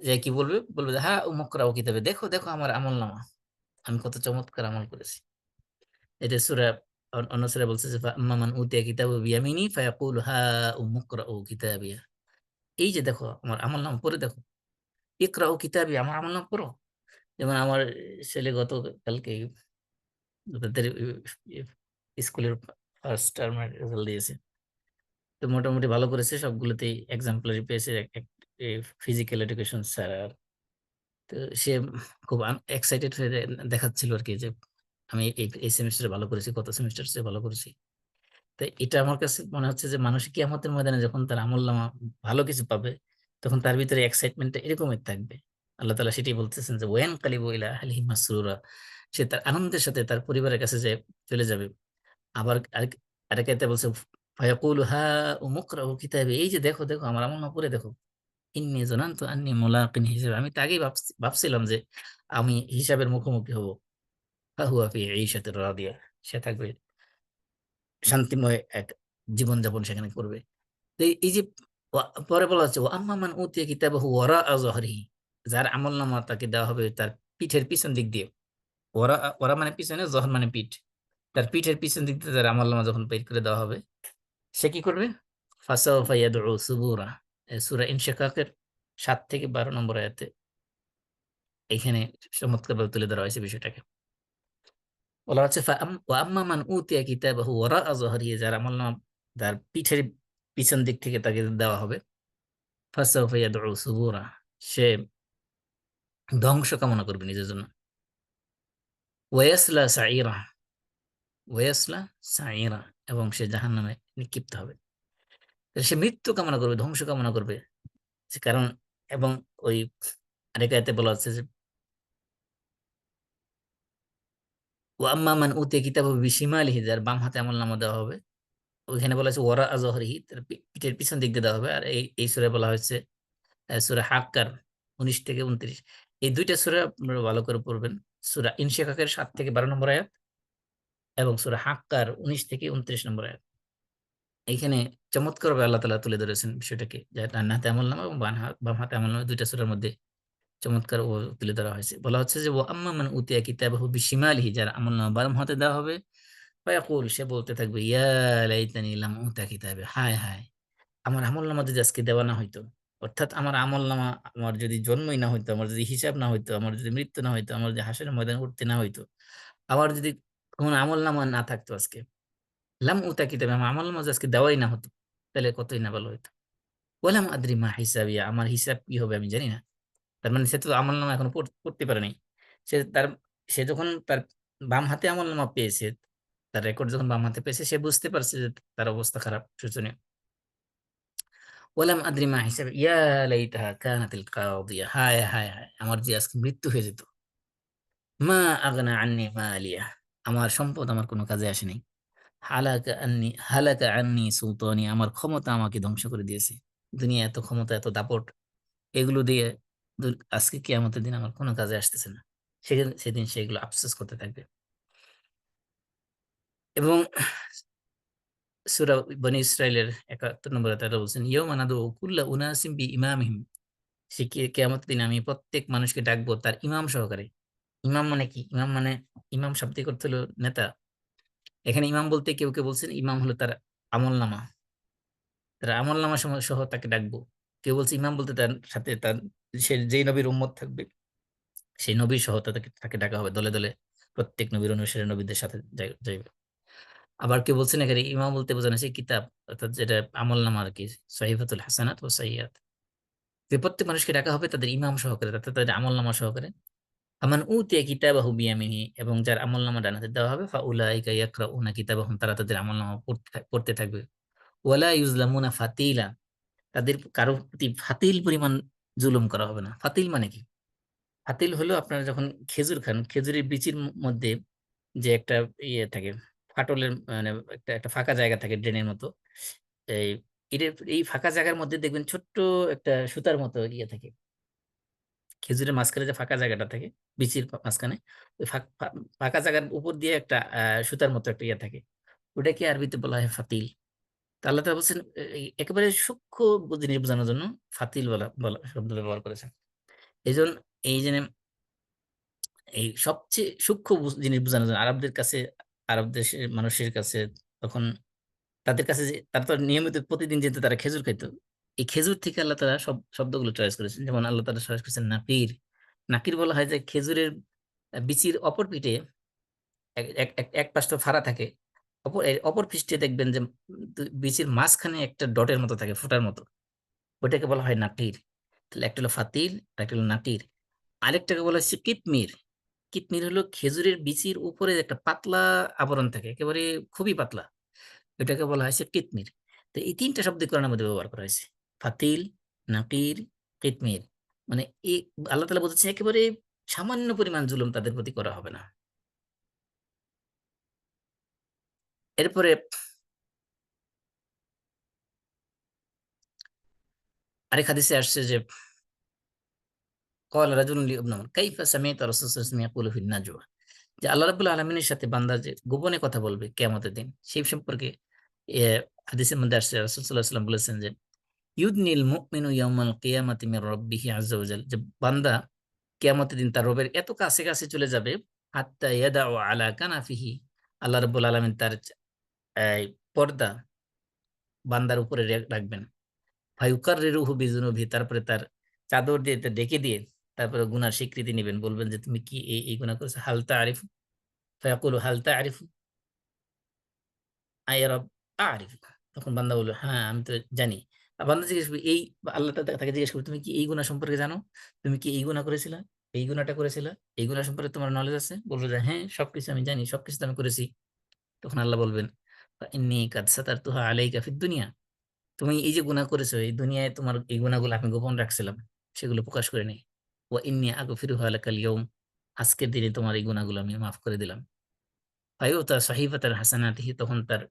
যে কি বলবে, বলবে যে, হ্যাঁ উমুকরাও কিতাবে, দেখো দেখো আমার আমলনামা, আমি কত চমৎকার আমল করেছি। এটা সূরা, অন্য সূরা বলছে যে ফাআম্মা মান উতিয়া কিতাবাহু বিয়ামিনি ফায়াকুলু হা উমুকরাউ কিতাবিয়া, এই যে দেখো আমার আমলনামা পড়ে দেখো, ইকরাউ কিতাবি, আমার আমলনামা পড়ো। যেমন আমার ছেলে গতকালকে তাদের স্কুলের ফার্স্ট টার্মের রেজাল্ট দিয়েছে, তো মোটামুটি ভালো করেছে, সবগুলোতেই এক্সাম্পলারি পেয়েছে। ফিজিক্যাল এডুকেশন স্যার, আর তো সে খুব এক্সাইটেড হয়ে দেখাচ্ছিল আর কি, যে আমি এই সেমিস্টারে ভালো করেছি, গত সেমিস্টার চেয়ে ভালো করেছি। তো এটা আমার কাছে মনে হচ্ছে যে মানুষ কিয়ামতের ময়দানে যখন তার আমলনামা ভালো কিছু পাবে, তখন তার ভিতরে এক্সাইটমেন্টটা এরকমই থাকবে। আল্লাহ তাআলা সেটাই বলতেছেন যে ওয়ান কালিবু ইলা আহলিহি মাসরুরা, সে তার আনন্দের সাথে তার পরিবারের কাছে যে চলে যাবে। আবার আরেক আয়াতে বলছে ফায়াকুলু হা উমুকরাউ কিতাবি, এই যে দেখো দেখো আমার আমলনামা পড়ে দেখো, ইন্নী যানানতু আন্নী মুলাকিন হিসাব, আমি তো আগেই ভাবছিলাম যে আমি হিসাবের মুখোমুখি হব। ফাহুয়া ফি ঈশাতির রাদিয়া, সে থাকবে শান্তিময় এক জীবনযাপন সেখানে করবে। তো এই যে পরে বলা হচ্ছে ও আম্মা মান উতিয়া কিতাবাহু ওয়ারাআ যাহরিহি, যার আমলনামা তাকে দেওয়া হবে তার পিঠের পিছন দিক দিয়ে। ওরা ওরা মানে পিছনে, জহর মানে পিঠ, তার পিঠের পিছন দিক দিয়ে তার আমলনামা যখন বের করে দেওয়া হবে, সে কি করবে? ফাসাউফা ইয়াদউ সুবুরা, সূরা ইনশিকাকের ৭ থেকে ১২ নম্বর আয়াতে এখানে চমৎকারভাবে তুলে ধরা হয়েছে বিষয়টাকে। বলা হচ্ছে ওয়া আম্মা মান উতিয়া কিতাবাহু ওয়ারাআ যাহরিহি, যার আমলনামা তার পিঠের পিছন দিক থেকে তাকে দেওয়া হবে, ফাসাউফা ইয়াদউ সুবুরা, সে ধ্বংস কামনা করবে নিজের জন্য। ওয়ায়াসলা সাঈরা, ওয়ায়াসলা সাঈরা, এবং সে জাহান্নামে নিক্ষিপ্ত হবে। তাহলে সে মৃত্যু কামনা করবে, ধ্বংস কামনা করবে। কারণ, এবং ওই আরেক আয়াতে বলা হচ্ছে যে ওয়া আম্মা মান উতিয়া কিতাবাহু বিশিমালিহি, যার বাম হাতে আমলনামা দেওয়া হবে, ওইখানে বলা হচ্ছে ওয়ারা আজহরিহি, তার পিঠের পিছন দিক দিয়ে দেওয়া হবে। আর এই সূরায় বলা হয়েছে সূরা হাক্কার ১৯ থেকে ২৯, এই দুইটা সূরা আপনারা ভালো করে পড়বেন। সূরা ইনশিকাকের ৭ থেকে ১২ নম্বর আয়াত এবং সূরা হাক্কার ১৯ থেকে ২৯ নম্বর আয়াত। এইখানে চমৎকারভাবে আল্লাহ তাআলা তুলে ধরেছেন বিষয়টাকে, যে ডান হাতে আমলনামা এবং বাম হাতে আমলনামা, দুইটা সূরার মধ্যে চমৎকার ও তুলে ধরা হয়েছে। বলা হচ্ছে যে ওয়া আম্মা মান উতিয়া কিতাবাহু বিশিমালিহি, যার আমলনামা বাম হাতে দেওয়া হবে, ফায়াকুল, সে বলতে থাকবে ইয়া লাইতানি লাম উতা কিতাবে, হায় হায় আমার আমলনামা যদি আজকে দেওয়া না হইতো। অর্থাৎ আমার আমলনামা, আমার যদি জন্মই না হইতো, আমার যদি হিসাব না হইতো, আমার যদি মৃত্যু না হইতো, আমার যদি হাসরের ময়দানে উঠতে না হইতো, আমার যদি কোনো আমলনামা না থাকতো আজকে, লাম উতা কিতাবে, আমার আমলনামা যদি আজকে দেওয়াই না হতো, তাহলে কতই না ভালো হইতো। ওয়ালাম আদরি মা হিসাবিয়া, আমার হিসাব কি হবে আমি জানি না। তার মানে সে তো আমলনামা এখনো পড়তে পারে নাই। সে তার সে যখন তার বাম হাতে আমলনামা পেয়েছে, তার রেকর্ড যখন বাম হাতে পেয়েছে, সে বুঝতে পারছে যে তার অবস্থা খারাপ, শোচনীয়। ওয়ালাম আদরি মা হিসাবে ইয়া লাইতাহা কানাতিল কাদিয়া, হায় হায় হায় আমার যে আজকে মৃত্যু হয়ে যেত। মা আগনা আন্নি মালিয়া, আমার সম্পদ আমার কোনো কাজে আসেনি। হালাকা আন্নি সুলতানি, আমার ক্ষমতা আমাকে ধ্বংস করে দিয়েছে। দুনিয়া এত ক্ষমতা, এত দাপট, এগুলো দিয়ে আজকে কিয়ামতের দিন আমার কোনো কাজে আসতেছে না। সেদিন সেগুলো আফসোস করতে থাকবে। এবং সূরা বনী ইসরাইলের ৭১ নম্বর আয়াতে আল্লাহ বলছেন ইয়াউমা নাদউ কুল্লা উনাসিম বিইমামিহিম, সে কিয়ামতের দিন আমি প্রত্যেক মানুষকে ডাকবো তার ইমাম সহকারে। ইমাম মানে কি? ইমাম মানে, ইমাম শাব্দিক অর্থ হলো নেতা। এখানে ইমাম বলতে কেউ কেউ বলছেন ইমাম হলো তার আমলনামা, তার আমলনামা সহ তাকে ডাকবো। কেউ বলছে ইমাম বলতে তার সাথে তার, সে যেই নবীর উম্মত থাকবে সেই নবীর সহ তাকে তাকে ডাকা হবে দলে দলে, প্রত্যেক নবীর অনুসারী নবীদের সাথে যাইবে। আবার কেউ বলছেন এখানে ইমাম বলতে বোঝানো হয়েছে কিতাব, অর্থাৎ যেটা আমলনামা আর কি, সহিফাতুল হাসানাত ও সাইয়্যাত। যে প্রত্যেক মানুষকে ডাকা হবে তাদের ইমাম সহকারে, অর্থাৎ তাদের আমলনামা সহকারে। আমান উতিয়া কিতাবাহু বিয়ামিনিহি, এবং যার আমলনামা ডান হাতে দেওয়া হবে, ফাউলাইকা ইয়াকরাউনা কিতাবাহুম, তারা তাদের আমলনামা পড়তে থাকবে। ওয়ালা ইউজলামুনা ফাতিলা, তাদের কারো প্রতি ফাতিল পরিমাণ জুলুম করা হবে না। ফাতিল মানে কি? ফাতিল হলো আপনারা যখন খেজুর খান, খেজুরের বিচির মধ্যে যে একটা ইয়ে থাকে, ফাটলের মানে একটা একটা ফাঁকা জায়গা থাকে ড্রেনের মতো। এই এই ফাঁকা জায়গার মধ্যে দেখবেন ছোট্ট একটা সুতার মতো ইয়ে থাকে। খেজুরের মাঝখানে যে ফাঁকা জায়গাটা থাকে, বিচির মাঝখানে ওই ফাঁকা জায়গার উপর দিয়ে একটা সুতার মতো একটা ইয়ে থাকে। ওটাকে আরবিতে বলা হয় ফাতিল। তা আল্লাহ তাআলা বলছেন একেবারে সূক্ষ্ম জিনিস বোঝানোর জন্য ফাতিল বলা বলা শব্দ ব্যবহার করেছেন। এইজন্য এই যে এই সবচেয়ে সূক্ষ্ম জিনিস বোঝানোর জন্য আরবদের কাছে, আরব দেশের মানুষের কাছে তখন তাদের কাছে যে তারা তো নিয়মিত প্রতিদিন যেহেতু তারা খেজুর খাইতো, এই খেজুর থেকে আল্লাহ তারা সব শব্দগুলো চয়েস করেছেন। যেমন আল্লাহ তারা চয়েস করেছেন নাকির। নাকির বলা হয় যে খেজুরের বিচির অপর পিঠে এক পাশটা ফাড়া থাকে, অপর পৃষ্ঠে দেখবেন যে বিচির মাঝখানে একটা ডটের মতো থাকে, ফোঁটার মতো। ওইটাকে বলা হয় নাকির। তাহলে একটা হলো ফাতিল আর একটা হলো নাকির। আরেকটাকে বলা হচ্ছে কিতমির। কিতমির হলো খেজুরের বিচির উপরে একটা পাতলা আবরণ থাকে, একেবারে খুবই পাতলা। এটাকে বলা হয়েছে কিতমির। তো এই তিনটা শব্দ কোরআনের মধ্যে ব্যবহার করা হয়েছে, ফাতিল, নাকির, কিতমির। মানে এই আল্লাহ তাআলা বলছেন একেবারে সামান্য পরিমাণ জুলুম তাদের প্রতি করা হবে না। এরপরে আরেক হাদিসে আসছে যে ক্বালা রাজুলুন লিইবনে ওমর কাইফা সামি'তা রাসূলুল্লাহ সাল্লাল্লাহু আলাইহি ওয়াসাল্লাম ইয়াকুলু ফিন নাজওয়া, যে আল্লাহ রাব্বুল আলামিনের সাথে বান্দা যে গোপনে কথা বলবে কিয়ামতের দিন সেই সম্পর্কে এ হাদিসের মধ্যে আসছে রাসূল সাল্লাল্লাহু আলাইহি ওয়াসাল্লাম বলেছেন যে ইউদনিল মুমিনু ইয়াউমাল কিয়ামাতি মির রাব্বিহি আযজা ওয়া জাল, যে বান্দা কিয়ামতের দিন তার রবের এত কাছে কাছে চলে যাবে হাত্তা ইয়াদাউ আলা কানাফিহি, আল্লাহ রাব্বুল আলামিন তার এই পর্দা বান্দার উপরে রাখবেন। ফায়ুকাররিরুহু বিযুনুবি, তারপরে তার চাদর দিয়ে ঢেকে দিয়ে তারপরে গুনার স্বীকৃতি নিবেন, বলবেন যে তুমি কি এই গুনাহ করেছো, হাল তা'রিফু, ফায়াকুলু হাল তা'রিফু আয় রব আ'রিফ। তখন বান্দা বলবে হ্যাঁ আমি তো জানি। বান্দা জিজ্ঞেস করবে এই আল্লাহ তাকে জিজ্ঞেস করবে তুমি কি এই গুনাহ সম্পর্কে জানো? তুমি কি এই গুনাহ করেছিলা? এই গুনাহটা করেছিলা? এই গুনাহ সম্পর্কে তোমার নলেজ আছে? বলবে যে হ্যাঁ সবকিছু আমি জানি, সবকিছু তো আমি করেছি। তখন আল্লাহ বলবেন ইন্নী কাদ সাতারতুহা আলাইকা ফিদ দুনিয়া, তুমি এই যে গুনাহ করেছো এই দুনিয়ায় তোমার এই গুনাহগুলো আমি গোপন রাখছিলাম, সেগুলো প্রকাশ করে নেই। ওয়া ইন্নী আগফিরুহা লাকাল ইয়াউম, আজকের দিনে তোমার এই গুনাহগুলো আমি মাফ করে দিলাম। ফায়ুতা সহিফাতাল হাসানাতিহি, তখন তার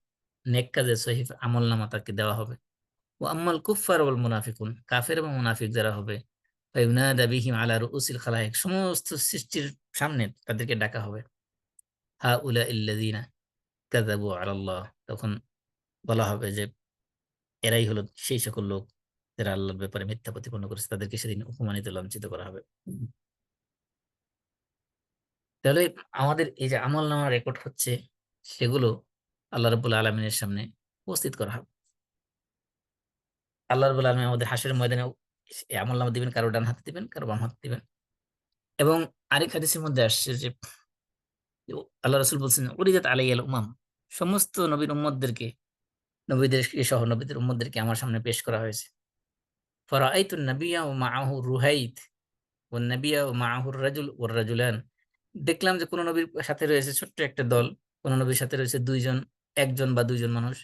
নেক কাজের সহিফা আমলনামা তাকে দেওয়া হবে। ওয়া আম্মাল কুফফার ওয়াল মুনাফিকুন, কাফের এবং মুনাফিক যারা হবে, ফায়ুনাদা বিহিম আলা রুউসিল খালায়েক, সমস্ত সৃষ্টির সামনে তাদেরকে ডাকা হবে। হাউলা ইল্লাযিনা কাযাবু আলাল্লাহ, তখন বলা হবে যে এরাই হলো সেই সকল লোক যারা আল্লাহর ব্যাপারে মিথ্যা প্রতিপন্ন করেছে, তাদেরকে সেদিন অপমানিত লাঞ্ছিত করা হবে। তাহলে আমাদের এই যে আমলনামা রেকর্ড হচ্ছে সেগুলো আল্লাহ রাব্বুল আলামিনের সামনে উপস্থিত করা হবে। আল্লাহ রাব্বুল আলামিন আমাদের হাসরের ময়দানে এই আমলনামা দিবেন, কারো ডান হাতে দিবেন, কারো বাম হাতে দিবেন। এবং আরেক হাদিসের মধ্যে আসছে যে আল্লাহ রাসূল বলছেন উরিদাত আলাইয়াল উমাম, সমস্ত নবীর উম্মতদেরকে, নবীদেরকে সহ নবীদের উম্মতদেরকে আমার সামনে পেশ করা হয়েছে। ফারাআইতুন নাবিয়্যা ওয়া মাআহু রুহাইত ওয়ান নাবিয়্যা ওয়া মাআহু রাজুল ওয়ার রাজুলান, দেখলাম যে কোন নবীর সাথে রয়েছে ছোট্ট একটা দল, কোন নবীর সাথে রয়েছে দুইজন, একজন বা দুইজন মানুষ।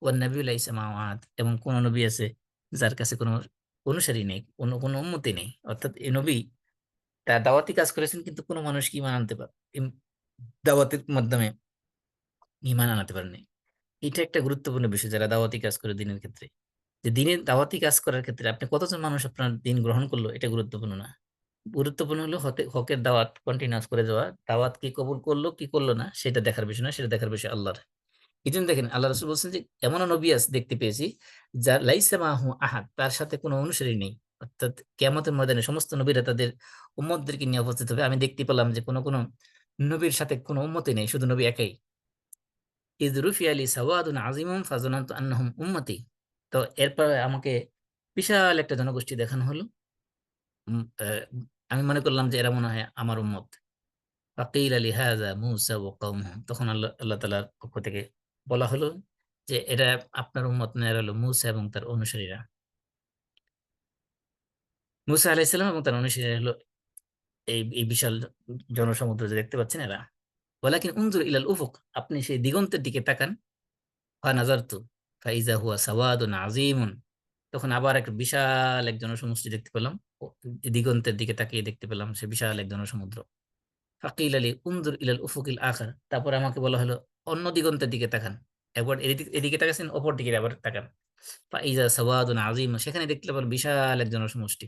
ওয়ান নাবিয়্যু লাইসা মাআহু আহাদ, এবং কোন নবী আছে যার কাছে কোনো অনুসারী নেই, কোনো উম্মতি নেই। অর্থাৎ এই নবী তার দাওয়াতি কাজ করেছেন কিন্তু কোনো মানুষকে ঈমান আনতে পারে দাওয়াতের মাধ্যমে ঈমান আনাতে পারেনি। এটা একটা গুরুত্বপূর্ণ বিষয় যারা দাওয়াতি কাজ করে দিনের ক্ষেত্রে, যে দিনের দাওয়াতি কাজ করার ক্ষেত্রে আপনি কতজন মানুষ আপনার দিন গ্রহণ করলো এটা গুরুত্বপূর্ণ না। গুরুত্বপূর্ণ হলো হকের দাওয়াত কন্টিনিউস করে যাওয়া, দাওয়াত কি কবুল করলো কি করলো না সেটা দেখার বিষয় না, সেটা দেখার বিষয় আল্লাহর। এই জন্য দেখেন আল্লাহ রাসূল বলছেন যে এমনও নবী আছে দেখতে পেয়েছি যার লাইসা মাহু আহাদ, তার সাথে কোনো অনুসারী নেই। অর্থাৎ কিয়ামতের ময়দানে সমস্ত নবীরা তাদের উম্মতদেরকে নিয়ে উপস্থিত হবে। আমি দেখতে পেলাম যে কোনো নবীর সাথে কোনো উম্মতি নেই, শুধু নবী একাই। ইয রুফিয়া লি সাওয়াদুন আযীমুন ফাযানানতু আন্নাহুম উম্মতি। তো এরপরে আমাকে বিশাল একটা জনগোষ্ঠী দেখানো হলো। উম আ আমি মনে করলাম যে এরা মনে হয় আমার উম্মত। ফাকিলা লিহাযা মূসা ওয়া কওমুহু, তখন আল্লাহ তাআলার পক্ষ থেকে বলা হলো যে এরা আপনার উম্মত না, এরা হলো মূসা এবং তার অনুসারীরা। মূসা আলাইহিস সালাম এবং তার অনুসারীরা হলো এই বিশাল জনসমুদ্র যে দেখতে পাচ্ছেন এরা। ওয়ালাকিন উনজুর ইলাল উফুক, আপনি সেই দিগন্তের দিকে তাকান। ফানাজারতু ফাইজা হুয়া সাওয়াদুন আযীমুন, তখন আবার একটা বিশাল এক জনসমষ্টি দেখতে পেলাম। দিগন্তের দিকে তাকিয়ে দেখতে পেলাম সে বিশাল এক জনসমুদ্র। ফাকিল আলী উনজুর ইলাল উফুকিল আখার, তারপর আমাকে বলা হলো অন্য দিগন্তের দিকে তাকান, একবার এদিকে এদিকে তাকাচ্ছেন, অপর দিকে আবার তাকান। ফাইজা সাওয়াদুন আযীম, সেখানে দেখতে পাবেন বিশাল এক জনসমষ্টি।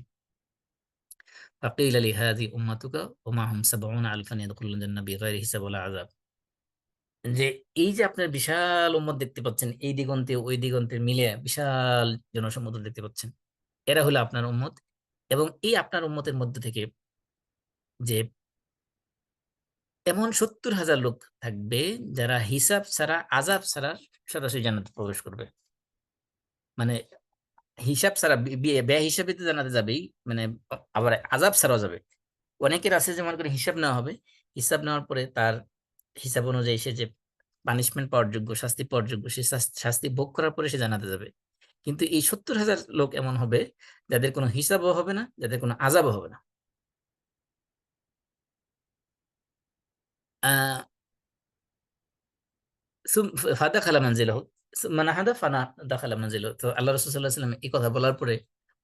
ফাকিলা লিহাযি উম্মাতুকা ওয়া মাহুম সাবউনা আলফান ইয়াদখুলুল জান্নাহ বিগাইরি হিসাব ওয়ালা আযাব। যে এই যে আপনার বিশাল উম্মত দেখতে পাচ্ছেন, এই দিগন্তে ওই দিগন্তে মিলে বিশাল জনসমুদ্র দেখতে পাচ্ছেন, এরা হলো আপনার উম্মত। এবং এই আপনার উম্মতের মধ্যে থেকে যে এমন ৭০,০০০ লোক থাকবে যারা হিসাব ছাড়া, আযাব ছাড়া সরাসরি জান্নাতে প্রবেশ করবে। মানে হিসাব ছাড়া বেহিসাবি তো জান্নাতে যাবেই, মানে আবার আযাব ছাড়াও যাবে। অনেকের আছে যে মনে করে হিসাব নেওয়া হবে, হিসাব নেওয়ার পরে তার হিসাব অনুযায়ী সে যে পানিশমেন্ট পাওয়ার যোগ্য, শাস্তি পাওয়ার যোগ্য, সে শাস্তি ভোগ করার পরে সে জান্নাতে যাবে। কিন্তু এই ৭০,০০০ লোক এমন হবে যাদের কোনো হিসাবও হবে না, যাদের কোনো আযাবও হবে না। আহ ফাদাখালা মানজিলাহু, মানাহাদা ফানা দাখালা মানজিলাহু। তো আল্লাহ রাসূল সাল্লাল্লাহু আলাইহি ওয়াসাল্লাম এই কথা বলার পরে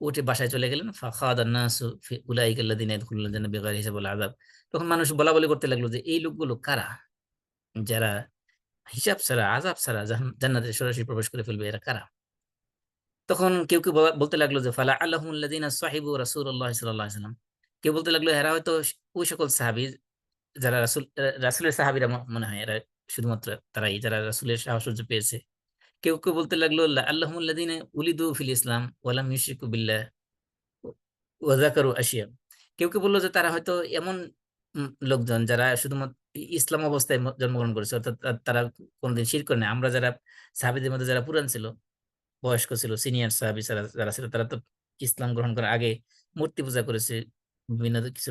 উঠে বাসায় চলে গেলেন। ফাখাদান নাসু ফি উলাইকা আল্লাযিনা ইয়াদখুলুনা জান্নাহ বিগাইরি হিসাব ওয়ালা আযাব। তখন মানুষ বলাবলি করতে লাগলো যে এই লোকগুলো কারা, যারা হিসাব ছাড়া, আযাব ছাড়া জান্নাতে সরাসরি প্রবেশ করে ফেলবে, এরা কারা? তখন কেউ কেউ বলতে লাগলো যে ফালা আল্লাহুল্লাযিনা সাহিবু রাসূলুল্লাহ সাল্লাল্লাহু আলাইহি ওয়াসাল্লাম। কেউ বলতে লাগলো এরা হয়তো ওই সকল সাহাবী যারা রাসূলের সাহাবীরা, মনে হয় এরা শুধুমাত্র তারাই যারা রাসূলের সাহচর্য পেয়েছে। কেউ কেউ বলতে লাগলো আল্লাহুল্লাযিনা উলিদু ফিল ইসলাম ওয়া লাম ইউশরিকু বিল্লাহ ওয়া যাকারু আশিয়া। কেউ কেউ বলল যে তারা হয়তো এমন লোকজন যারা শুধুমাত্র ইসলাম অবস্থায় জন্মগ্রহণ করেছে, অর্থাৎ তারা কোনদিন শিরক করে নাই। আমরা যারা সাহাবীদের মধ্যে যারা পুরান ছিল, বয়স্ক ছিল, সিনিয়র সাহাবী যারা যারা ছিল, তারা তো ইসলাম গ্রহণ করার আগে মূর্তি পূজা করেছে, বিভিন্ন কিছু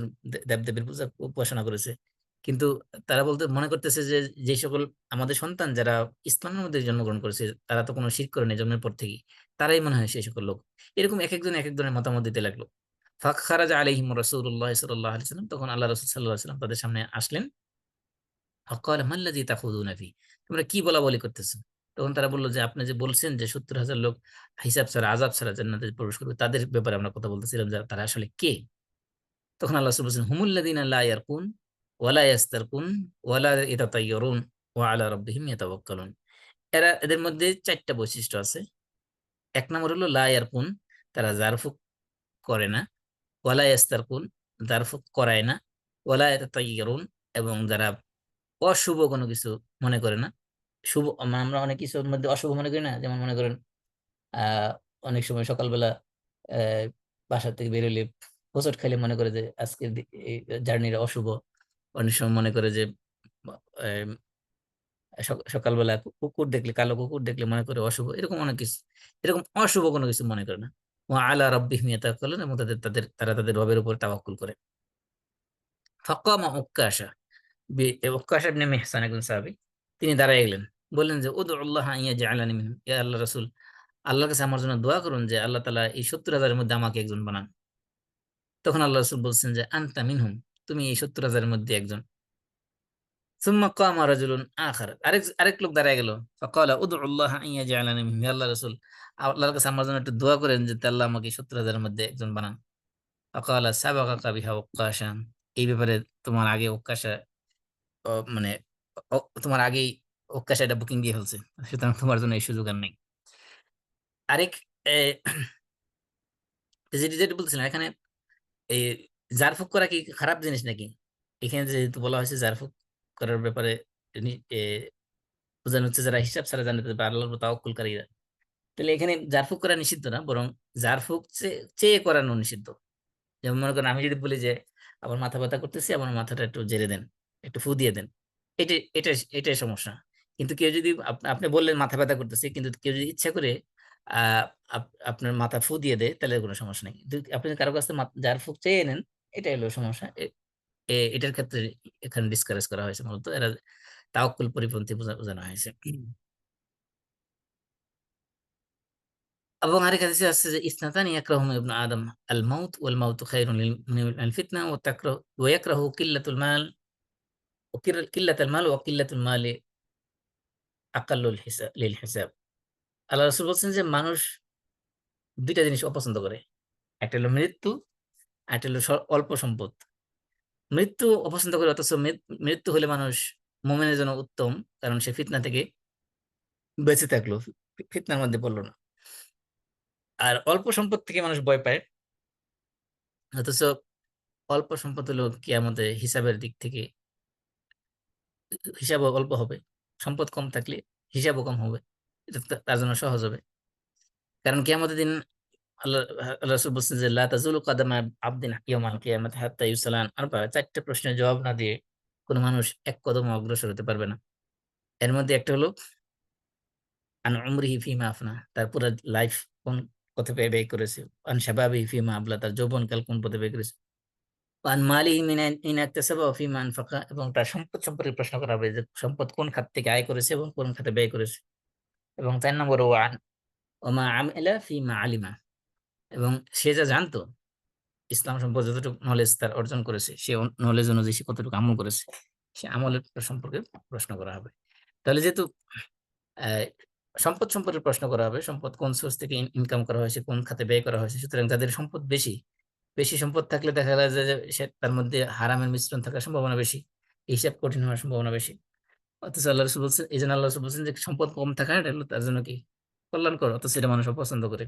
দেবদেবীর পূজা উপাসনা করেছে। কিন্তু তারা বলতে মনে করতেছে যে যে সকল আমাদের সন্তান যারা ইসলামের মধ্যে জন্মগ্রহণ করেছে, তারা তো কোনো শিরক করে নাই জন্মের পর থেকেই, তারাই মনে হয় সেই সকল লোক। এরকম এক একজন এক একজনের মতামত দিতে লাগলো। ফাখারাজা আলাইহিম রাসূলুল্লাহ সাল্লাল্লাহু আলাইহি ওয়াসাল্লাম, তখন আল্লাহ রাসূল সাল্লাল্লাহু আলাইহি ওয়াসাল্লাম তাদের সামনে আসলেন। ফাকাল মাল্লাযী তাখুযুনা ফি, তোমরা কি বলাবলি করতেছো? তখন তারা বলল যে আপনি যে বলছেন যে ৭০,০০০ লোক হিসাব ছাড়া, আযাব ছাড়া জান্নাতে প্রবেশ করবে, তাদের ব্যাপারে আমরা কথা বলতেছিলাম যে তারা আসলে কে? তখন আল্লাহ রাসূল বলছেন হুমুল্লাযীনা লা ইয়ারকুন ওয়া লা ইয়াস্তারকুন ওয়া লা ইয়াতাতায়্যারুন ওয়া আলা রাব্বিহিম ইয়াতাওয়াক্কালুন। এদের মধ্যে ৪ টা বৈশিষ্ট্য আছে। এক নম্বর হলো লা ইয়ারকুন, তারা ঝাড়ফুঁক করে না। ওয়া লা ইয়াস্তারকুন, ঝাড়ফুঁক করায় না। ওয়া লা ইয়াতাতায়্যারুন, এবং যারা অশুভ কোনো কিছু মনে করে না। শুভ, আমরা অনেক কিছুর মধ্যে অশুভ মনে করি না? যেমন মনে করেন আহ অনেক সময় সকালবেলা বাসা থেকে বেরোলে হোঁচট খাইলে মনে করে যে আজকের এই জার্নিটা অশুভ। অনেক সময় মনে করে যে আহ, সকালবেলা কুকুর দেখলে, কালো কুকুর দেখলে মনে করে অশুভ। এরকম অনেক কিছু, এরকম অশুভ কোনো কিছু মনে করে না। ও আলা রাব্বিহিম ইয়াতাওয়াক্কালুন, এবং তারা তাদের রবের উপর তাওয়াক্কুল করে। ফাকামা উক্কাশা, উক্কাশা ইবনে মিহসান একজন সাহাবী, তিনি দাঁড়ায় গেলেন, বললেন যে উদউল্লাহ আন ইয়াজআলানি মিনহুম, ইয়া আল্লাহ রাসূল, আল্লাহর কাছে আমার জন্য দোয়া করুন যে আল্লাহ তাআলা এই ৭০,০০০ এর মধ্যে আমাকে একজন বানান। তখন আল্লাহ রাসূল বলছেন যে আনতা মিনহুম, তুমি এই ৭০,০০০ এর মধ্যে একজন। সুম্মা কামা রাজুলুন আখার, আরেক লোক দাঁড়ায় গেল। ফাকালা উদউল্লাহ আন ইয়াজআলানি মিনহুম, ইয়া আল্লাহ রাসূল, আল্লাহর কাছে আমার জন্য একটু দোয়া করেন যে আল্লাহ আমাকে ৭০,০০০ এর মধ্যে একজন বানান। ফাকালা সাবাকাকা বিহা উক্কাশা, এই ব্যাপারে তোমার আগে উক্কাশা, মানে তোমার আগেই উক্কাশা এটা বুকিং দিয়ে ফেলছে, সুতরাং তোমার জন্য এই সুযোগ আর নেই। আরেক যেটা যেটা বলছিলাম এখানে, এই জারফুক করা কি খারাপ জিনিস নাকি? এখানে যেহেতু বলা হয়েছে জারফুক করার ব্যাপারে, বোঝানো হচ্ছে যারা হিসাব ছাড়া জান্নাতে যাবে, আল্লাহর উপর তাওয়াক্কুলকারীরা। তাহলে এখানে জারফুক করা নিষিদ্ধ না, বরং জারফুক চেয়ে করানো নিষিদ্ধ। যেমন মনে করেন আমি যদি বলি যে আমার মাথা ব্যথা করতেছে, আমার মাথাটা একটু জেরে দেন, একটু ফু দিয়ে দেন, এটা এটা এটাই সমস্যা। কিন্তু কেউ যদি আপনি বললেন মাথা ব্যথা করতেছে, কিন্তু কেউ যদি ইচ্ছা করে আহ আপনার মাথা ফু দিয়ে দেয়, তাহলে কোনো সমস্যা নেই। কিন্তু আপনি যদি কারো কাছ থেকে যার ফুক চেয়ে নেন, এটাই হলো সমস্যা। এটার ক্ষেত্রে এখানে ডিসকারেজ করা হয়েছে, মূলত এরা তাওয়াক্কুল পরিপন্থী বোঝানো হয়েছে। এবং আরেক হাদিসে আছে যে ইসনাতানি ইয়াকরাহুমা ইবনু আদম, আল মাউত ওয়াল মাউতু খায়রুন লিল ফিতনা ওয়া ইয়াকরাহু কিল্লাতুল মাল ওয়া কিল্লাতুল মাল ওয়া কিল্লাতুল মালি আকাল্লুল হিসাব লিল হিসাব। আল্লাহ রাসূল বলছেন যে মানুষ দুইটা জিনিস অপছন্দ করে, একটা হলো মৃত্যু, আরেকটা হলো অল্প সম্পদ। মৃত্যু অপছন্দ করে, অথচ মৃত্যু হলে মানুষ মুমিনের জন্য উত্তম, কারণ সে ফিতনা থেকে বেঁচে থাকলো, ফিতনার মধ্যে পড়লো না। আর অল্প সম্পদ থেকে মানুষ ভয় পায়, অথচ অল্প সম্পদ হলো কিয়ামতে হিসাবের দিক থেকে হিসাবও অল্প হবে। সম্পদ কম থাকলে হিসাবও কম হবে, এটা তার জন্য সহজ হবে। কারণ কিয়ামতের দিন আল্লাহ আল্লাহ রাসূল বলছেন যে লা তাজুলু কাদামা আবদিন ইয়াউমাল কিয়ামাতি হাত্তা ইউসালান আরবা, চারটে প্রশ্নের জবাব না দিয়ে কোনো মানুষ এক কদম অগ্রসর হতে পারবে না। এর মধ্যে একটা হলো আন উমরিহি ফিমা আফনা, তার পুরো লাইফ কোন পথে ব্যয় করেছে। আন শাবাবিহি ফিমা আবলা, তার যৌবনকাল কোন পথে ব্যয় করেছে। আন মালিহি মিন আইনা ইকতাসাবা ওয়া ফিমা আনফাকা, এবং তার সম্পদ সম্পর্কে প্রশ্ন করা হবে যে সম্পদ কোন খাত থেকে আয় করেছে এবং কোন খাতে ব্যয় করেছে। এবং ৪ নম্বর ওমা আমিলা ফিমা আলিমা, এবং সে যা জানতো ইসলাম সম্পর্কে যতটুকু নলেজ তার অর্জন করেছে, সে নলেজ অনুযায়ী সে কতটুকু আমল করেছে, সে আমলের সম্পর্কে প্রশ্ন করা হবে। তাহলে যেহেতু আহ, সম্পদ সম্পর্কে প্রশ্ন করা হবে, সম্পদ কোন সোর্স থেকে ইনকাম করা হয়েছে, কোন খাতে ব্যয় করা হয়েছে, সুতরাং যাদের সম্পদ বেশি, বেশি সম্পদ থাকলে দেখা যায় যে সে তার মধ্যে হারামের মিশ্রণ থাকার সম্ভাবনা বেশি, হিসাব কঠিন হওয়ার সম্ভাবনা বেশি। অথচ আল্লাহ রসুল বলছেন, এই জন্য আল্লাহ রসুল বলছেন যে সম্পদ কম থাকা এটা হলো তার জন্য কি কল্যাণকর, অথচ এটা মানুষ অপছন্দ করে।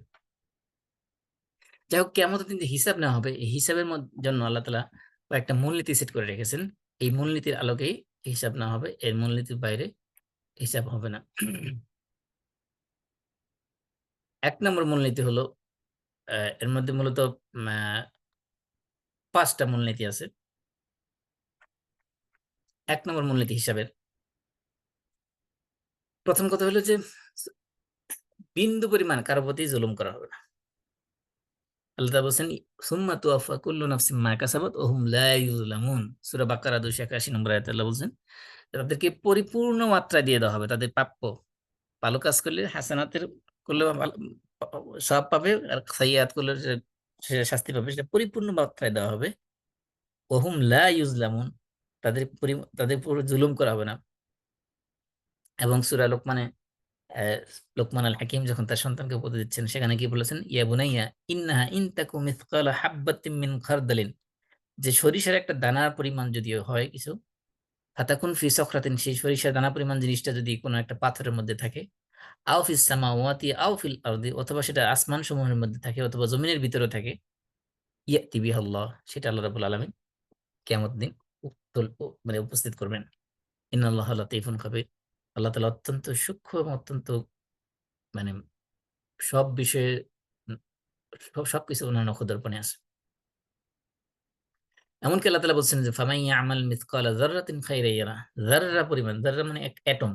যাই হোক, কিয়ামতের দিন যে হিসাব নেওয়া হবে, এই হিসাবের জন্য আল্লাহ তাআলা একটা মূলনীতি সেট করে রেখেছেন। এই মূলনীতির আলোকেই হিসাব নেওয়া হবে, এর মূলনীতির বাইরে হিসাব হবে না। এক নম্বর মূলনীতি হলো, এর মধ্যে মূলত 5টা মূলনীতি আছে। এক নম্বর মূলনীতি হিসাবের প্রথম কথা হলো যে বিন্দু পরিমাণ কারো প্রতি জুলুম করা হবে না। আল্লাহ তাআলা বলছেন সুম্মা তুওয়াফা কুল্লু নাফসিন মা কাসাবাত ওয়া হুম লা ইউযলামুন, সূরা বাকারা 281 নম্বর আয়াতে আল্লাহ বলছেন তাদেরকে পরিপূর্ণ মাত্রা দিয়ে দেওয়া হবে, তাদের প্রাপ্য। ভালো কাজ করলে হাসানাতের করলে সওয়াব পাবে, আর সাইয়্যাত করলে সে শাস্তি পাবে, সেটা পরিপূর্ণ মাত্রায় দেওয়া হবে। ওহুম লা ইউজলামুন, তাদের পুরো জুলুম করা হবে না। এবং সূরা লোকমানে আহ, লোকমান আল হাকিম যখন তার সন্তানকে উপদেশ দিচ্ছেন, সেখানে কি বলেছেন, ইয়া বুনাইয়া ইন্নাহা ইন তাকু মিসকালা হাববাতিন মিন খারদালিন, যে সরিষার একটা দানার পরিমাণ যদিও হয় কিছু, ফাতাকুন ফি সখরাতিন, সেই সরিষার দানা পরিমাণ জিনিসটা যদি কোনো একটা পাথরের মধ্যে থাকে, আও ফিস সামাওয়াতি আও ফিল আরদি, অথবা সেটা আসমান সমূহের মধ্যে থাকে অথবা জমিনের ভিতরে থাকে, ইয়াতি বিহাল্লাহ, সেটা আল্লাহ রাব্বুল আলামিন কিয়ামত দিন মানে উপস্থিত করবেন। ইন্নাল্লাহ লাতীফুন খাবির, আল্লাহ তাআলা অত্যন্ত সূক্ষ্ম এবং অত্যন্ত মানে সব বিষয়ে উম, সবকিছু ওনার নখদর্পণে আছে। এমনকি আল্লাহ তাআলা বলছেন যে ফামাই ইয়ামাল মিসকালা যাররাতিন খাইরান ইয়ারা, যাররা পরিমাণ, যাররা মানে এক অ্যাটম,